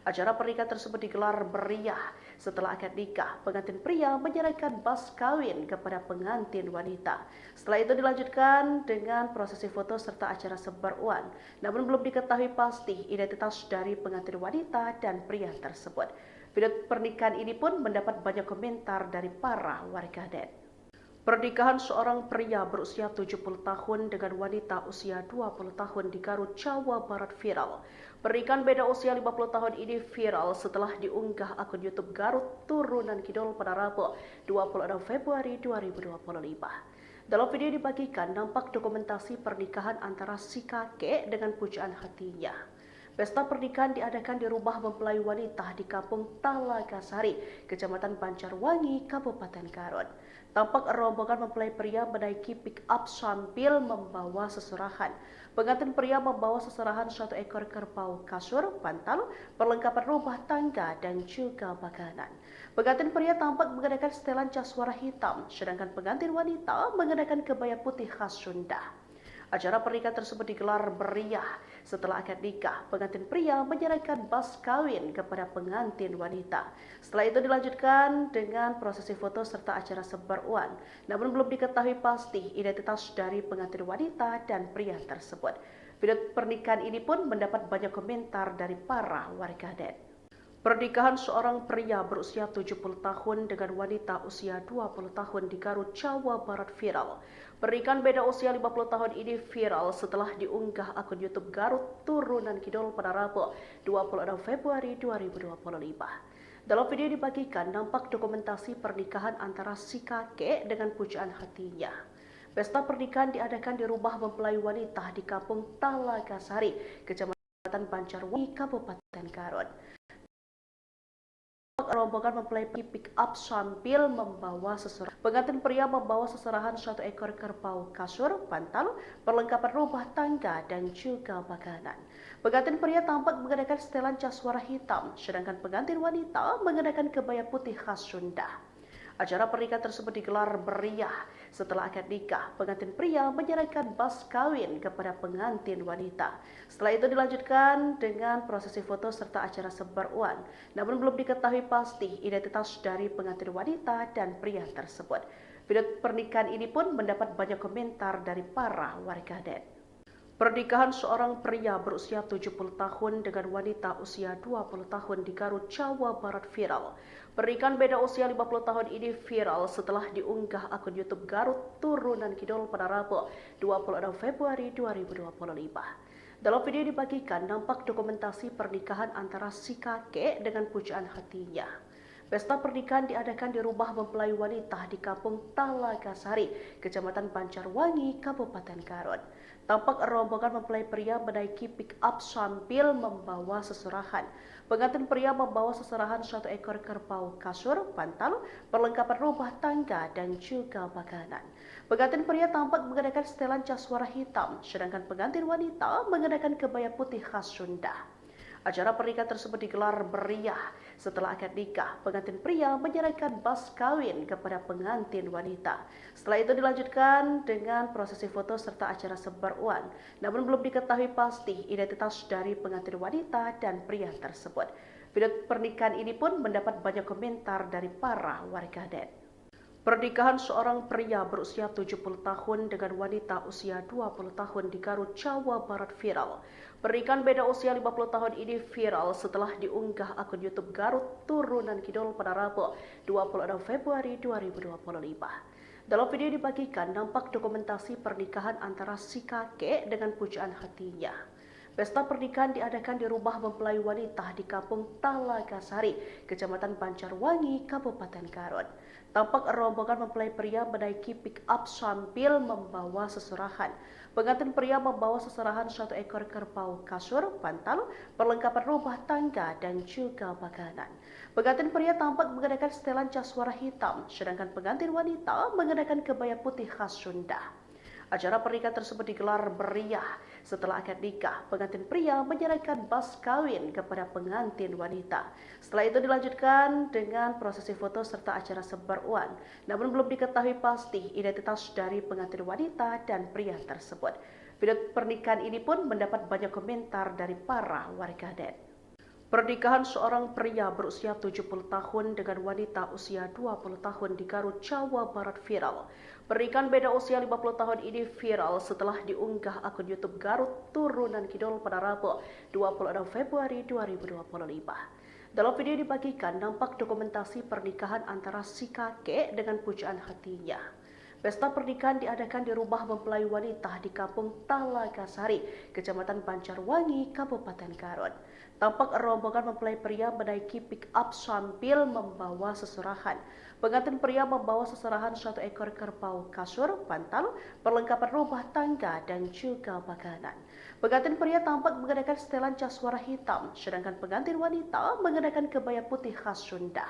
Acara pernikahan tersebut digelar meriah. Setelah akad nikah, pengantin pria menyerahkan mas kawin kepada pengantin wanita. Setelah itu dilanjutkan dengan prosesi foto serta acara sebar uang. Namun belum diketahui pasti identitas dari pengantin wanita dan pria tersebut. Video pernikahan ini pun mendapat banyak komentar dari para warganet. Pernikahan seorang pria berusia 70 tahun dengan wanita usia 20 tahun di Garut, Jawa Barat viral. Pernikahan beda usia 50 tahun ini viral setelah diunggah akun YouTube Garut Turunan Kidul pada Rabu 26 Februari 2025. Dalam video dibagikan nampak dokumentasi pernikahan antara si kakek dengan pujaan hatinya. Pesta pernikahan diadakan di rumah mempelai wanita di Kampung Talagasari, Kecamatan Banjarwangi, Kabupaten Garut. Tampak rombongan mempelai pria menaiki pick up sambil membawa seserahan. Pengantin pria membawa seserahan 1 ekor kerbau, kasur, bantal, perlengkapan rumah tangga, dan juga makanan. Pengantin pria tampak mengenakan setelan jas warna hitam, sedangkan pengantin wanita mengenakan kebaya putih khas Sunda. Acara pernikahan tersebut digelar meriah. Setelah akad nikah, pengantin pria menyerahkan mas kawin kepada pengantin wanita. Setelah itu dilanjutkan dengan prosesi foto serta acara sebar uang. Namun belum diketahui pasti identitas dari pengantin wanita dan pria tersebut. Video pernikahan ini pun mendapat banyak komentar dari para warganet. Pernikahan seorang pria berusia 70 tahun dengan wanita usia 20 tahun di Garut, Jawa Barat viral. Pernikahan beda usia 50 tahun ini viral setelah diunggah akun YouTube Garut Turunan Kidul pada Rabu 26 Februari 2025. Dalam video dibagikan nampak dokumentasi pernikahan antara si kakek dengan pujaan hatinya. Pesta pernikahan diadakan di rumah mempelai wanita di Kampung Talagasari, Kecamatan Banjarwangi, Kabupaten Garut. Rombongan mempelai pick up sambil membawa seserahan. Pengantin pria membawa seserahan 1 ekor kerbau, kasur, bantal, perlengkapan rumah tangga, dan juga makanan. Pengantin pria tampak mengenakan setelan jas warna hitam, sedangkan pengantin wanita mengenakan kebaya putih khas Sunda. Acara pernikahan tersebut digelar meriah. Setelah akad nikah, pengantin pria menyerahkan mas kawin kepada pengantin wanita. Setelah itu dilanjutkan dengan prosesi foto serta acara sebar uang. Namun belum diketahui pasti identitas dari pengantin wanita dan pria tersebut. Video pernikahan ini pun mendapat banyak komentar dari para warganet. Pernikahan seorang pria berusia 70 tahun dengan wanita usia 20 tahun di Garut, Jawa Barat viral. Pernikahan beda usia 50 tahun ini viral setelah diunggah akun YouTube Garut Turunan Kidul pada Rabu 26 Februari 2025. Dalam video dibagikan nampak dokumentasi pernikahan antara si kakek dengan pujaan hatinya. Pesta pernikahan diadakan di rumah mempelai wanita di Kampung Talagasari, Kecamatan Banjarwangi, Kabupaten Garut. Tampak rombongan mempelai pria menaiki pick up sambil membawa seserahan. Pengantin pria membawa seserahan 1 ekor kerbau, kasur, bantal, perlengkapan rumah tangga, dan juga makanan. Pengantin pria tampak mengenakan setelan jas warna hitam, sedangkan pengantin wanita mengenakan kebaya putih khas Sunda. Acara pernikahan tersebut digelar meriah. Setelah akad nikah, pengantin pria menyerahkan mas kawin kepada pengantin wanita. Setelah itu dilanjutkan dengan prosesi foto serta acara sebar uang. Namun belum diketahui pasti identitas dari pengantin wanita dan pria tersebut. Video pernikahan ini pun mendapat banyak komentar dari para warganet. Pernikahan seorang pria berusia 70 tahun dengan wanita usia 20 tahun di Garut, Jawa Barat viral. Pernikahan beda usia 50 tahun ini viral setelah diunggah akun YouTube Garut Turunan Kidul pada Rabu 26 Februari 2025. Dalam video dibagikan nampak dokumentasi pernikahan antara si kakek dengan pujaan hatinya. Pesta pernikahan diadakan di rumah mempelai wanita di Kampung Talagasari, Kecamatan Banjarwangi, Kabupaten Garut. Tampak rombongan mempelai pria menaiki pick up sambil membawa seserahan. Pengantin pria membawa seserahan 1 ekor kerbau, kasur, bantal, perlengkapan rumah tangga, dan juga makanan. Pengantin pria tampak mengenakan setelan jas warna hitam, sedangkan pengantin wanita mengenakan kebaya putih khas Sunda. Acara pernikahan tersebut digelar meriah. Setelah akad nikah, pengantin pria menyerahkan mas kawin kepada pengantin wanita. Setelah itu dilanjutkan dengan prosesi foto serta acara sebar uang. Namun belum diketahui pasti identitas dari pengantin wanita dan pria tersebut. Video pernikahan ini pun mendapat banyak komentar dari para warganet. Pernikahan seorang pria berusia 70 tahun dengan wanita usia 20 tahun di Garut, Jawa Barat viral. Pernikahan beda usia 50 tahun ini viral setelah diunggah akun YouTube Garut Turunan Kidul pada Rabu 26 Februari 2025. Dalam video dibagikan nampak dokumentasi pernikahan antara si kakek dengan pujaan hatinya. Pesta pernikahan diadakan di rumah mempelai wanita di Kampung Talagasari, Kecamatan Banjarwangi, Kabupaten Garut. Tampak rombongan mempelai pria menaiki pick up sambil membawa seserahan. Pengantin pria membawa seserahan 1 ekor kerbau, kasur, bantal, perlengkapan rumah tangga, dan juga makanan. Pengantin pria tampak mengenakan setelan jas warna hitam, sedangkan pengantin wanita mengenakan kebaya putih khas Sunda.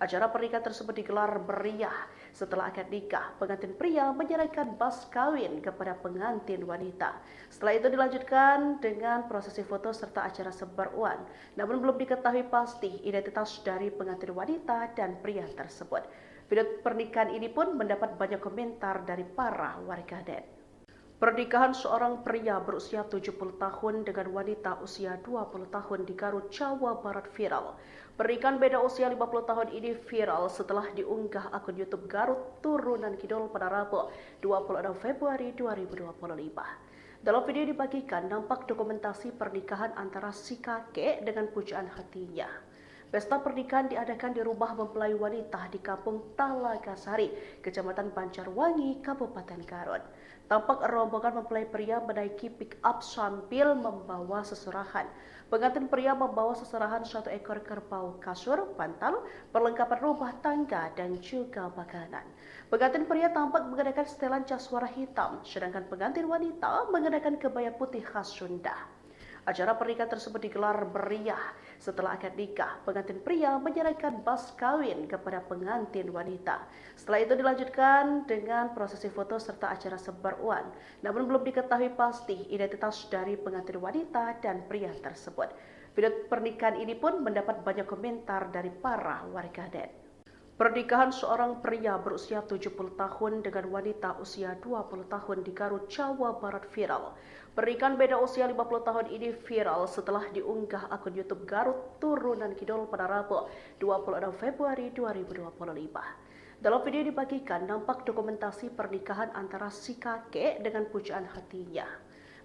Acara pernikahan tersebut digelar meriah. Setelah akad nikah, pengantin pria menyerahkan mas kawin kepada pengantin wanita. Setelah itu dilanjutkan dengan prosesi foto serta acara sebar uang. Namun belum diketahui pasti identitas dari pengantin wanita dan pria tersebut. Video pernikahan ini pun mendapat banyak komentar dari para warganet. Pernikahan seorang pria berusia 70 tahun dengan wanita usia 20 tahun di Garut, Jawa Barat viral. Pernikahan beda usia 50 tahun ini viral setelah diunggah akun YouTube Garut Turunan Kidul pada Rabu 26 Februari 2025. Dalam video dibagikan nampak dokumentasi pernikahan antara si kakek dengan pujaan hatinya. Pesta pernikahan diadakan di rumah mempelai wanita di Kampung Talagasari, Kecamatan Banjarwangi, Kabupaten Garut. Tampak rombongan mempelai pria menaiki pick up sambil membawa seserahan. Pengantin pria membawa seserahan 1 ekor kerbau, kasur, bantal, perlengkapan rumah tangga, dan juga makanan. Pengantin pria tampak mengenakan setelan jas warna hitam, sedangkan pengantin wanita mengenakan kebaya putih khas Sunda. Acara pernikahan tersebut digelar meriah. Setelah akad nikah, pengantin pria menyerahkan mas kawin kepada pengantin wanita. Setelah itu dilanjutkan dengan prosesi foto serta acara sebar uang. Namun belum diketahui pasti identitas dari pengantin wanita dan pria tersebut. Video pernikahan ini pun mendapat banyak komentar dari para warganet. Pernikahan seorang pria berusia 70 tahun dengan wanita usia 20 tahun di Garut, Jawa Barat viral. Pernikahan beda usia 50 tahun ini viral setelah diunggah akun YouTube Garut Turunan Kidul pada Rabu 26 Februari 2025. Dalam video dibagikan nampak dokumentasi pernikahan antara si kakek dengan pujaan hatinya.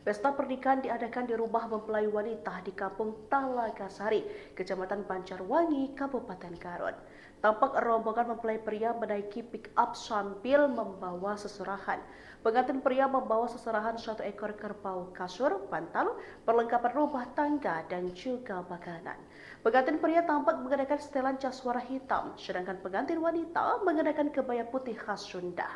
Pesta pernikahan diadakan di rumah mempelai wanita di Kampung Talagasari, Kecamatan Banjarwangi, Kabupaten Garut. Tampak rombongan mempelai pria menaiki pick up sambil membawa seserahan. Pengantin pria membawa seserahan 1 ekor kerbau, kasur, bantal, perlengkapan rumah tangga, dan juga makanan. Pengantin pria tampak mengenakan setelan jas warna hitam, sedangkan pengantin wanita mengenakan kebaya putih khas Sunda.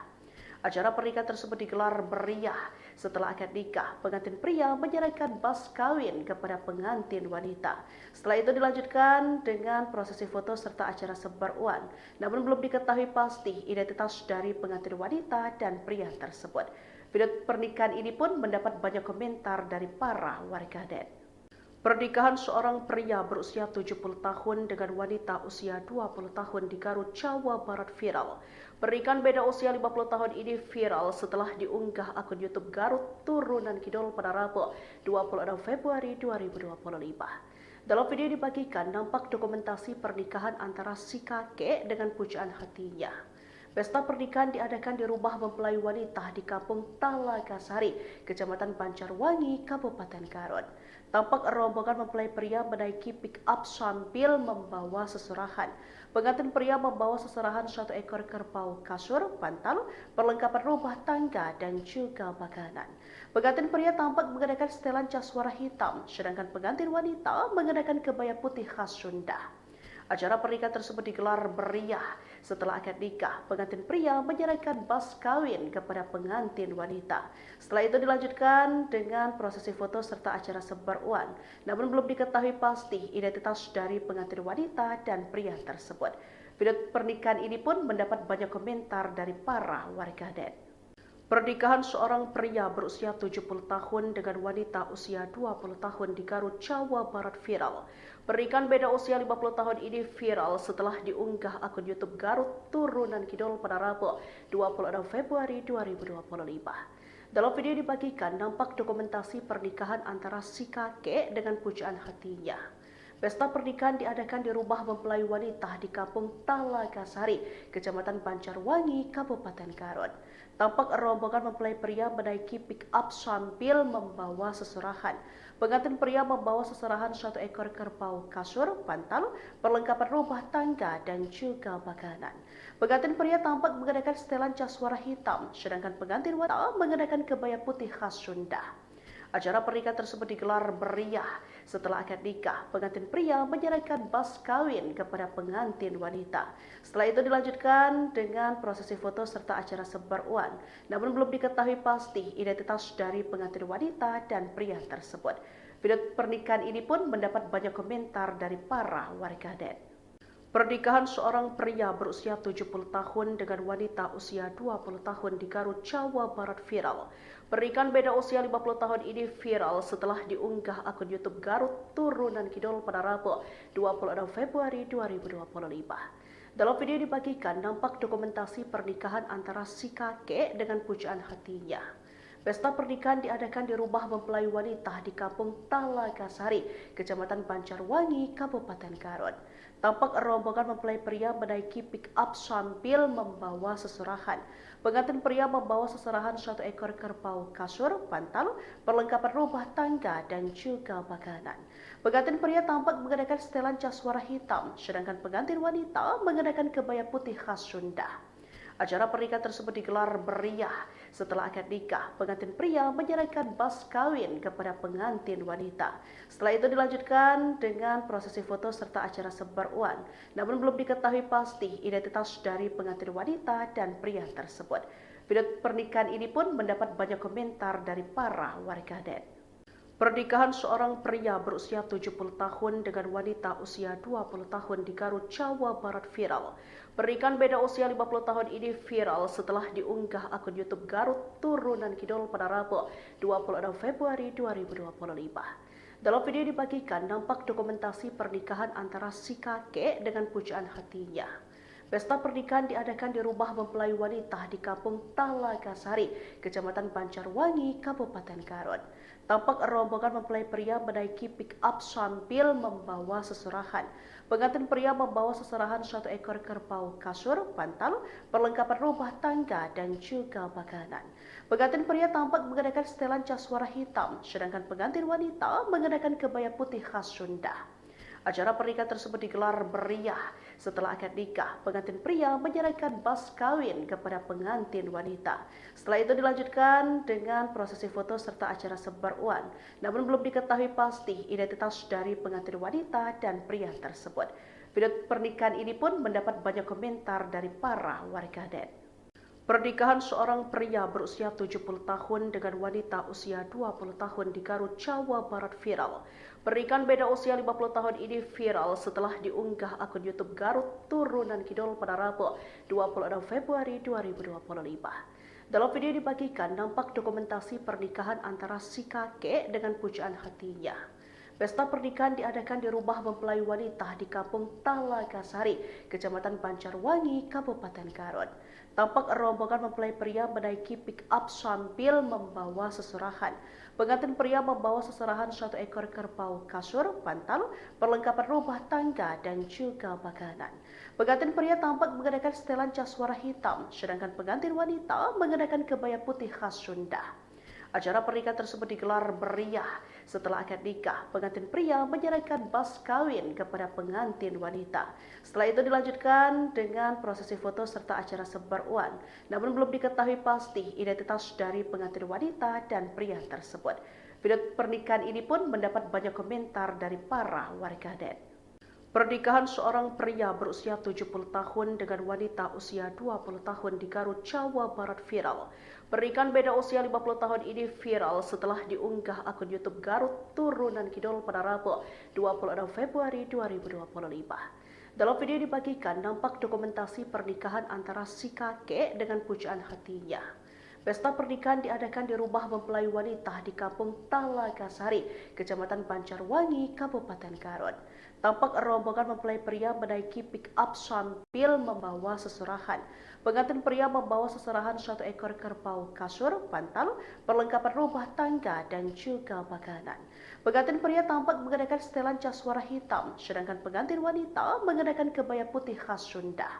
Acara pernikahan tersebut digelar meriah. Setelah akad nikah, pengantin pria menyerahkan mas kawin kepada pengantin wanita. Setelah itu dilanjutkan dengan prosesi foto serta acara sebar uang. Namun belum diketahui pasti identitas dari pengantin wanita dan pria tersebut. Video pernikahan ini pun mendapat banyak komentar dari para warganet. Pernikahan seorang pria berusia 70 tahun dengan wanita usia 20 tahun di Garut, Jawa Barat viral. Pernikahan beda usia 50 tahun ini viral setelah diunggah akun YouTube Garut Turunan Kidul pada Rabu 26 Februari 2025. Dalam video dibagikan nampak dokumentasi pernikahan antara si kakek dengan pujaan hatinya. Pesta pernikahan diadakan di rumah mempelai wanita di Kampung Talagasari, Kecamatan Banjarwangi, Kabupaten Garut. Tampak rombongan mempelai pria menaiki pick up sambil membawa seserahan. Pengantin pria membawa seserahan 1 ekor kerbau, kasur, bantal, perlengkapan rumah tangga, dan juga makanan. Pengantin pria tampak mengenakan setelan jas warna hitam, sedangkan pengantin wanita mengenakan kebaya putih khas Sunda. Acara pernikahan tersebut digelar meriah. Setelah akad nikah, pengantin pria menyerahkan mas kawin kepada pengantin wanita. Setelah itu dilanjutkan dengan prosesi foto serta acara sebar uang. Namun belum diketahui pasti identitas dari pengantin wanita dan pria tersebut. Video pernikahan ini pun mendapat banyak komentar dari para warganet. Pernikahan seorang pria berusia 70 tahun dengan wanita usia 20 tahun di Garut, Jawa Barat viral. Pernikahan beda usia 50 tahun ini viral setelah diunggah akun YouTube Garut Turunan Kidul pada Rabu 26 Februari 2025. Dalam video dibagikan nampak dokumentasi pernikahan antara si kakek dengan pujaan hatinya. Pesta pernikahan diadakan di rumah mempelai wanita di Kampung Talagasari, Kecamatan Banjarwangi, Kabupaten Garut. Tampak rombongan mempelai pria menaiki pick up sambil membawa seserahan. Pengantin pria membawa seserahan 1 ekor kerbau, kasur, bantal, perlengkapan rumah tangga, dan juga makanan. Pengantin pria tampak mengenakan setelan jas warna hitam, sedangkan pengantin wanita mengenakan kebaya putih khas Sunda. Acara pernikahan tersebut digelar meriah. Setelah akad nikah, pengantin pria menyerahkan mas kawin kepada pengantin wanita. Setelah itu dilanjutkan dengan prosesi foto serta acara sebar uang. Namun belum diketahui pasti identitas dari pengantin wanita dan pria tersebut. Video pernikahan ini pun mendapat banyak komentar dari para warganet. Pernikahan seorang pria berusia 70 tahun dengan wanita usia 20 tahun di Garut, Jawa Barat viral. Pernikahan beda usia 50 tahun ini viral setelah diunggah akun YouTube Garut Turunan Kidul pada Rabu 26 Februari 2025. Dalam video dibagikan nampak dokumentasi pernikahan antara si kakek dengan pujaan hatinya. Pesta pernikahan diadakan di rumah mempelai wanita di Kampung Talagasari, Kecamatan Banjarwangi, Kabupaten Garut. Tampak rombongan mempelai pria menaiki pick-up sambil membawa seserahan. Pengantin pria membawa seserahan 1 ekor kerbau, kasur, bantal, perlengkapan rumah tangga, dan juga makanan. Pengantin pria tampak mengenakan setelan jas warna hitam, sedangkan pengantin wanita mengenakan kebaya putih khas Sunda. Acara pernikahan tersebut digelar meriah. Setelah akad nikah, pengantin pria menyerahkan mas kawin kepada pengantin wanita. Setelah itu dilanjutkan dengan prosesi foto serta acara sebar uang. Namun belum diketahui pasti identitas dari pengantin wanita dan pria tersebut. Video pernikahan ini pun mendapat banyak komentar dari para warganet. Pernikahan seorang pria berusia 70 tahun dengan wanita usia 20 tahun di Garut, Jawa Barat viral. Pernikahan beda usia 50 tahun ini viral setelah diunggah akun YouTube Garut Turunan Kidul pada Rabu 26 Februari 2025. Dalam video dibagikan nampak dokumentasi pernikahan antara si kakek dengan pujaan hatinya. Pesta pernikahan diadakan di rumah mempelai wanita di Kampung Talagasari, Kecamatan Banjarwangi, Kabupaten Garut. Tampak rombongan mempelai pria menaiki pick-up sambil membawa seserahan. Pengantin pria membawa seserahan 1 ekor kerbau, kasur, bantal, perlengkapan rumah tangga, dan juga makanan. Pengantin pria tampak mengenakan setelan jas warna hitam, sedangkan pengantin wanita mengenakan kebaya putih khas Sunda. Acara pernikahan tersebut digelar meriah. Setelah akad nikah, pengantin pria menyerahkan mas kawin kepada pengantin wanita. Setelah itu dilanjutkan dengan prosesi foto serta acara sebar uang. Namun belum diketahui pasti identitas dari pengantin wanita dan pria tersebut. Video pernikahan ini pun mendapat banyak komentar dari para warganet. Pernikahan seorang pria berusia 70 tahun dengan wanita usia 20 tahun di Garut, Jawa Barat viral. Pernikahan beda usia 50 tahun ini viral setelah diunggah akun YouTube Garut Turunan Kidul pada Rabu 26 Februari 2025. Dalam video dibagikan nampak dokumentasi pernikahan antara si kakek dengan pujaan hatinya. Pesta pernikahan diadakan di rumah mempelai wanita di Kampung Talagasari, Kecamatan Banjarwangi, Kabupaten Garut. Tampak rombongan mempelai pria menaiki pick-up sambil membawa seserahan. Pengantin pria membawa seserahan 1 ekor kerbau, kasur, bantal, perlengkapan rumah tangga, dan juga makanan. Pengantin pria tampak mengenakan setelan jas warna hitam, sedangkan pengantin wanita mengenakan kebaya putih khas Sunda. Acara pernikahan tersebut digelar meriah. Setelah akad nikah, pengantin pria menyerahkan mas kawin kepada pengantin wanita. Setelah itu dilanjutkan dengan prosesi foto serta acara sebar uang. Namun belum diketahui pasti identitas dari pengantin wanita dan pria tersebut. Video pernikahan ini pun mendapat banyak komentar dari para warganet. Pernikahan seorang pria berusia 70 tahun dengan wanita usia 20 tahun di Garut, Jawa Barat viral. Pernikahan beda usia 50 tahun ini viral setelah diunggah akun YouTube Garut Turunan Kidul pada Rabu 26 Februari 2025. Dalam video dibagikan nampak dokumentasi pernikahan antara si kakek dengan pujaan hatinya. Pesta pernikahan diadakan di rumah mempelai wanita di Kampung Talagasari, Kecamatan Banjarwangi, Kabupaten Garut. Tampak rombongan mempelai pria menaiki pick-up sambil membawa seserahan. Pengantin pria membawa seserahan 1 ekor kerbau, kasur, bantal, perlengkapan rumah tangga, dan juga makanan. Pengantin pria tampak mengenakan setelan jas warna hitam, sedangkan pengantin wanita mengenakan kebaya putih khas Sunda.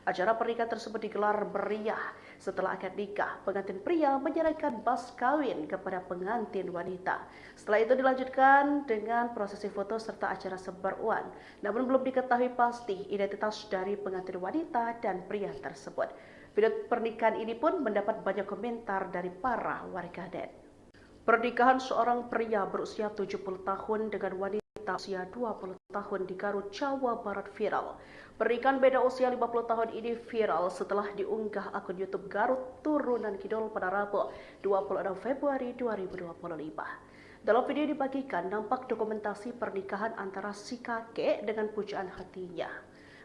Acara pernikahan tersebut digelar meriah. Setelah akad nikah, pengantin pria menyerahkan mas kawin kepada pengantin wanita. Setelah itu dilanjutkan dengan prosesi foto serta acara sebar uang. Namun belum diketahui pasti identitas dari pengantin wanita dan pria tersebut. Video pernikahan ini pun mendapat banyak komentar dari para warganet. Pernikahan seorang pria berusia 70 tahun dengan wanita usia 20 tahun di Garut, Jawa Barat viral. Pernikahan beda usia 50 tahun ini viral setelah diunggah akun YouTube Garut Turunan Kidul pada Rabu 26 Februari 2025. Dalam video dibagikan nampak dokumentasi pernikahan antara si kakek dengan pujaan hatinya.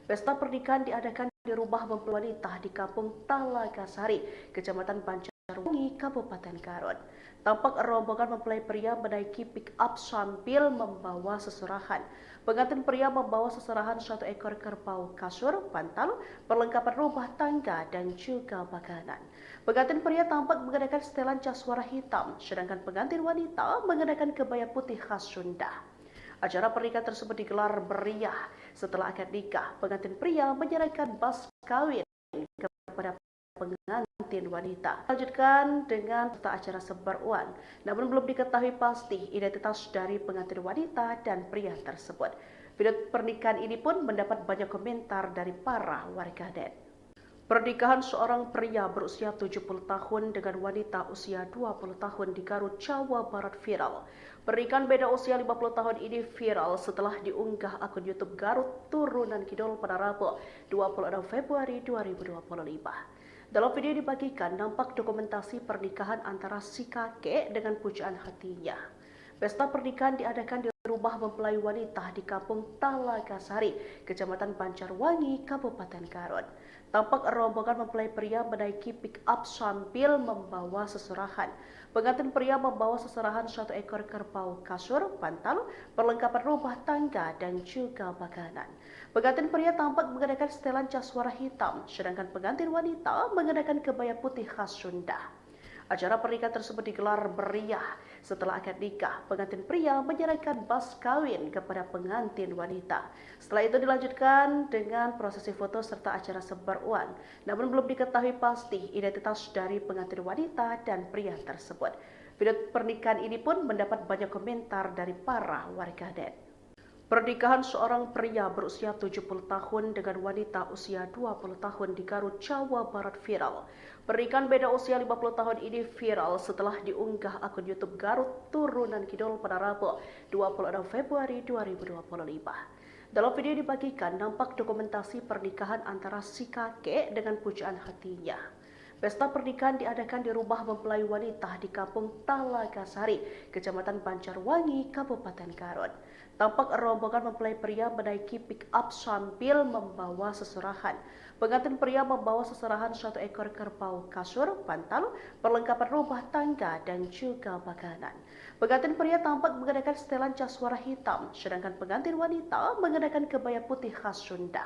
Pesta pernikahan diadakan di rumah mempelai wanita di Kampung Talagasari, Kecamatan Banjar Banjarwangi, Kabupaten Garut. Tampak rombongan mempelai pria menaiki pick up sambil membawa seserahan. Pengantin pria membawa seserahan 1 ekor kerbau, kasur, bantal, perlengkapan rumah tangga, dan juga makanan. Pengantin pria tampak mengenakan setelan jas warna hitam, sedangkan pengantin wanita mengenakan kebaya putih khas Sunda. Acara pernikahan tersebut digelar meriah. Setelah akad nikah, pengantin pria menyerahkan mas kawin kepada pengantin wanita. Lanjutkan dengan serta acara sebar uang. Namun belum diketahui pasti identitas dari pengantin wanita dan pria tersebut. Video pernikahan ini pun mendapat banyak komentar dari para warganet. Pernikahan seorang pria berusia 70 tahun dengan wanita usia 20 tahun di Garut, Jawa Barat viral. Pernikahan beda usia 50 tahun ini viral setelah diunggah akun YouTube Garut Turunan Kidul pada Rabu 26 Februari 2025. Dalam video dibagikan, nampak dokumentasi pernikahan antara si kakek dengan pujaan hatinya. Pesta pernikahan diadakan di rumah mempelai wanita di Kampung Talagasari, Kecamatan Banjarwangi, Kabupaten Garut. Tampak rombongan mempelai pria menaiki pick up sambil membawa seserahan. Pengantin pria membawa seserahan 1 ekor kerbau, kasur, bantal, perlengkapan rumah tangga, dan juga makanan. Pengantin pria tampak mengenakan setelan jas warna hitam, sedangkan pengantin wanita mengenakan kebaya putih khas Sunda. Acara pernikahan tersebut digelar meriah. Setelah akad nikah, pengantin pria menyerahkan mas kawin kepada pengantin wanita. Setelah itu dilanjutkan dengan prosesi foto serta acara sebar uang. Namun belum diketahui pasti identitas dari pengantin wanita dan pria tersebut. Video pernikahan ini pun mendapat banyak komentar dari para warganet. Pernikahan seorang pria berusia 70 tahun dengan wanita usia 20 tahun di Garut, Jawa Barat viral. Pernikahan beda usia 50 tahun ini viral setelah diunggah akun YouTube Garut Turunan Kidul pada Rabu 26 Februari 2025. Dalam video dibagikan, nampak dokumentasi pernikahan antara si kakek dengan pujaan hatinya. Pesta pernikahan diadakan di rumah mempelai wanita di Kampung Talagasari, Kecamatan Banjarwangi, Kabupaten Garut. Tampak rombongan mempelai pria menaiki pick up sambil membawa seserahan. Pengantin pria membawa seserahan 1 ekor kerbau, kasur, bantal, perlengkapan rumah tangga, dan juga makanan. Pengantin pria tampak mengenakan setelan jas warna hitam, sedangkan pengantin wanita mengenakan kebaya putih khas Sunda.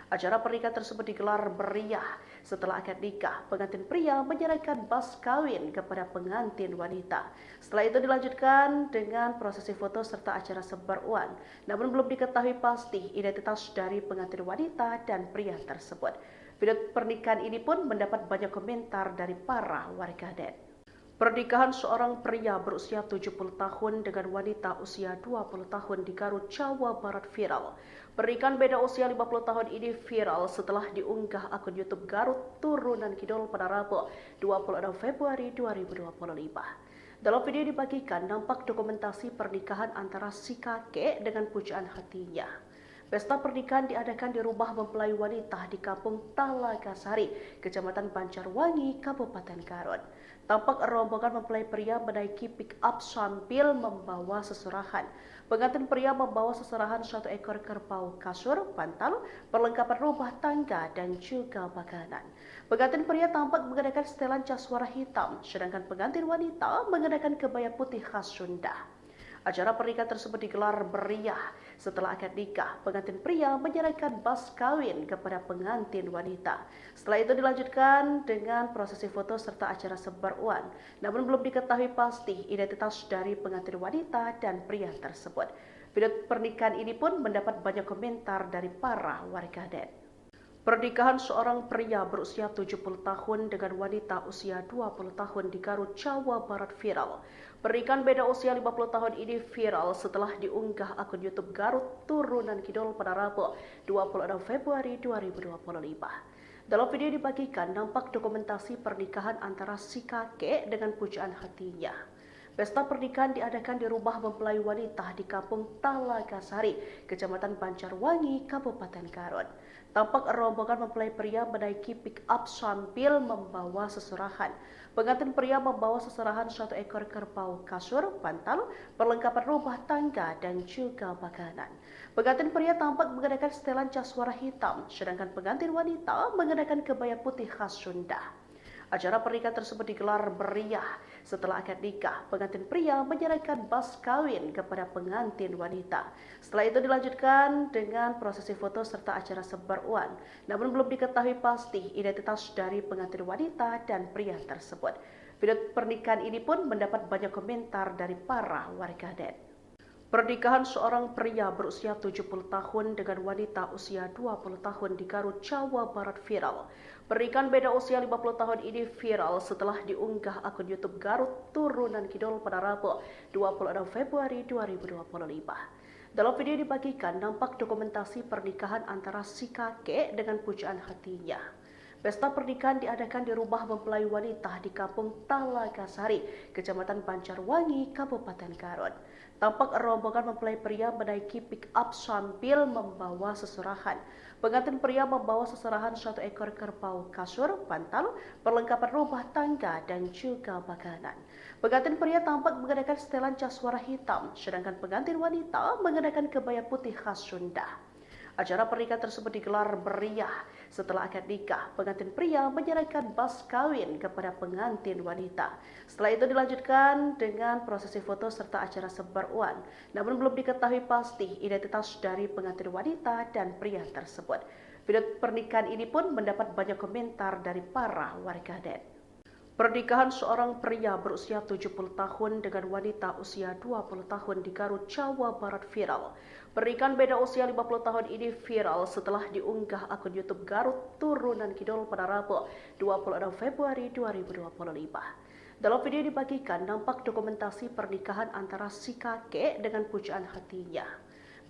Acara pernikahan tersebut digelar meriah. Setelah akad nikah, pengantin pria menyerahkan mas kawin kepada pengantin wanita. Setelah itu dilanjutkan dengan prosesi foto serta acara sebar uang. Namun belum diketahui pasti identitas dari pengantin wanita dan pria tersebut. Video pernikahan ini pun mendapat banyak komentar dari para warganet. Pernikahan seorang pria berusia 70 tahun dengan wanita usia 20 tahun di Garut, Jawa Barat viral. Pernikahan beda usia 50 tahun ini viral setelah diunggah akun YouTube Garut Turunan Kidul pada Rabu 26 Februari 2025. Dalam video dibagikan, nampak dokumentasi pernikahan antara si kakek dengan pujaan hatinya. Pesta pernikahan diadakan di rumah mempelai wanita di Kampung Talagasari, Kecamatan Banjarwangi, Kabupaten Garut. Tampak rombongan mempelai pria menaiki pick up sambil membawa seserahan. Pengantin pria membawa seserahan 1 ekor kerbau, kasur, bantal, perlengkapan rumah tangga, dan juga makanan. Pengantin pria tampak mengenakan setelan jas warna hitam, sedangkan pengantin wanita mengenakan kebaya putih khas Sunda. Acara pernikahan tersebut digelar meriah. Setelah akad nikah, pengantin pria menyerahkan mas kawin kepada pengantin wanita. Setelah itu dilanjutkan dengan prosesi foto serta acara sebar uang. Namun belum diketahui pasti identitas dari pengantin wanita dan pria tersebut. Video pernikahan ini pun mendapat banyak komentar dari para warganet. Pernikahan seorang pria berusia 70 tahun dengan wanita usia 20 tahun di Garut, Jawa Barat viral. Pernikahan beda usia 50 tahun ini viral setelah diunggah akun YouTube Garut Turunan Kidul pada Rabu 26 Februari 2025. Dalam video dibagikan, nampak dokumentasi pernikahan antara si kakek dengan pujaan hatinya. Pesta pernikahan diadakan di rumah mempelai wanita di Kampung Talagasari, Kecamatan Banjarwangi, Kabupaten Garut. Tampak rombongan mempelai pria menaiki pick up sambil membawa seserahan. Pengantin pria membawa seserahan 1 ekor kerbau, kasur, bantal, perlengkapan rumah tangga, dan juga makanan. Pengantin pria tampak mengenakan setelan jas warna hitam, sedangkan pengantin wanita mengenakan kebaya putih khas Sunda. Acara pernikahan tersebut digelar meriah setelah akad nikah. Pengantin pria menyerahkan mas kawin kepada pengantin wanita. Setelah itu dilanjutkan dengan prosesi foto serta acara sebar uang. Namun belum diketahui pasti identitas dari pengantin wanita dan pria tersebut. Video pernikahan ini pun mendapat banyak komentar dari para warganet. Pernikahan seorang pria berusia 70 tahun dengan wanita usia 20 tahun di Garut, Jawa Barat viral. Pernikahan beda usia 50 tahun ini viral setelah diunggah akun YouTube Garut Turunan Kidul pada Rabu 26 Februari 2025. Dalam video dibagikan nampak dokumentasi pernikahan antara si kakek dengan pujaan hatinya. Pesta pernikahan diadakan di rumah mempelai wanita di Kampung Talagasari, Kecamatan Banjarwangi, Kabupaten Garut. Tampak rombongan mempelai pria menaiki pick up sambil membawa seserahan. Pengantin pria membawa seserahan 1 ekor kerbau, kasur, bantal, perlengkapan rumah tangga, dan juga makanan. Pengantin pria tampak mengenakan setelan jas warna hitam, sedangkan pengantin wanita mengenakan kebaya putih khas Sunda. Acara pernikahan tersebut digelar meriah setelah akad nikah. Pengantin pria menyerahkan mas kawin kepada pengantin wanita. Setelah itu dilanjutkan dengan prosesi foto serta acara sebar uang. Namun belum diketahui pasti identitas dari pengantin wanita dan pria tersebut. Video pernikahan ini pun mendapat banyak komentar dari para warganet. Pernikahan seorang pria berusia 70 tahun dengan wanita usia 20 tahun di Garut, Jawa Barat viral. Pernikahan beda usia 50 tahun ini viral setelah diunggah akun YouTube Garut Turunan Kidul pada Rabu 26 Februari 2025. Dalam video dibagikan nampak dokumentasi pernikahan antara si kakek dengan pujaan hatinya.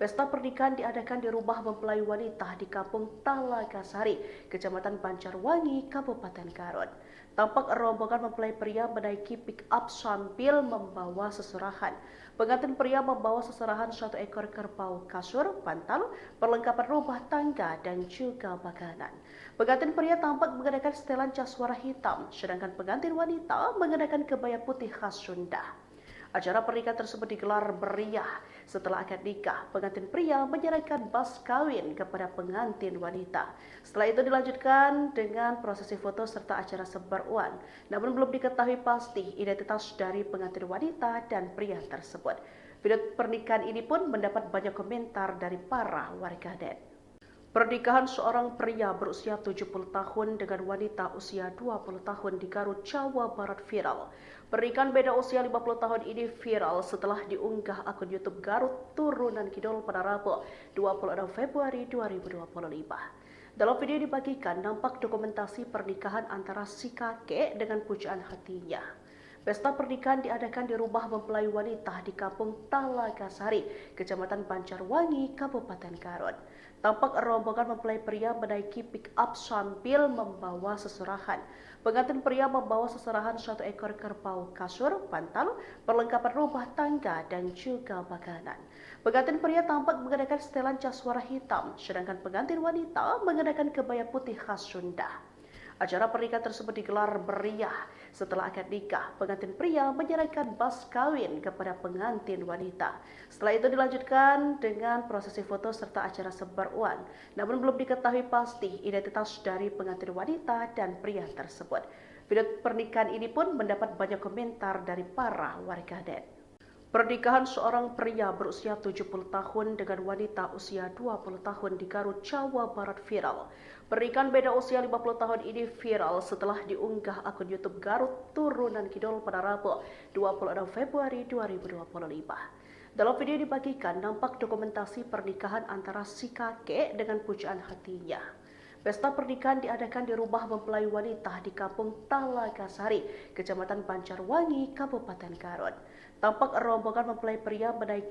Pesta pernikahan diadakan di rumah mempelai wanita di Kampung Talagasari, Kecamatan Banjarwangi, Kabupaten Garut. Tampak rombongan mempelai pria menaiki pick up sambil membawa seserahan. Pengantin pria membawa seserahan 1 ekor kerbau, kasur, bantal, perlengkapan rumah tangga, dan juga makanan. Pengantin pria tampak mengenakan setelan jas warna hitam, sedangkan pengantin wanita mengenakan kebaya putih khas Sunda. Acara pernikahan tersebut digelar meriah setelah akad nikah. Pengantin pria menyerahkan mas kawin kepada pengantin wanita. Setelah itu dilanjutkan dengan prosesi foto serta acara sebar uang. Namun belum diketahui pasti identitas dari pengantin wanita dan pria tersebut. Video pernikahan ini pun mendapat banyak komentar dari para warganet. Pernikahan seorang pria berusia 70 tahun dengan wanita usia 20 tahun di Garut, Jawa Barat viral. Pernikahan beda usia 50 tahun ini viral setelah diunggah akun YouTube Garut Turunan Kidul pada Rabu 26 Februari 2025. Dalam video dibagikan nampak dokumentasi pernikahan antara si kakek dengan pujaan hatinya. Pesta pernikahan diadakan di rumah mempelai wanita di Kampung Talagasari, Kecamatan Banjarwangi, Kabupaten Garut. Tampak rombongan mempelai pria menaiki pick up sambil membawa seserahan. Pengantin pria membawa seserahan 1 ekor kerbau, kasur, bantal, perlengkapan rumah tangga, dan juga makanan. Pengantin pria tampak mengenakan setelan jas warna hitam, sedangkan pengantin wanita mengenakan kebaya putih khas Sunda. Acara pernikahan tersebut digelar meriah setelah akad nikah. Pengantin pria menyerahkan mas kawin kepada pengantin wanita. Setelah itu dilanjutkan dengan prosesi foto serta acara sebar uang. Namun belum diketahui pasti identitas dari pengantin wanita dan pria tersebut. Video pernikahan ini pun mendapat banyak komentar dari para warganet. Pernikahan seorang pria berusia 70 tahun dengan wanita usia 20 tahun di Garut, Jawa Barat viral. Pernikahan beda usia 50 tahun ini viral setelah diunggah akun YouTube Garut Turunan Kidul pada Rabu 26 Februari 2025. Dalam video dibagikan nampak dokumentasi pernikahan antara si kakek dengan pujaan hatinya. Pesta pernikahan diadakan di rumah mempelai wanita di Kampung Talagasari, Kecamatan Banjarwangi, Kabupaten Garut. Tampak rombongan mempelai pria menaiki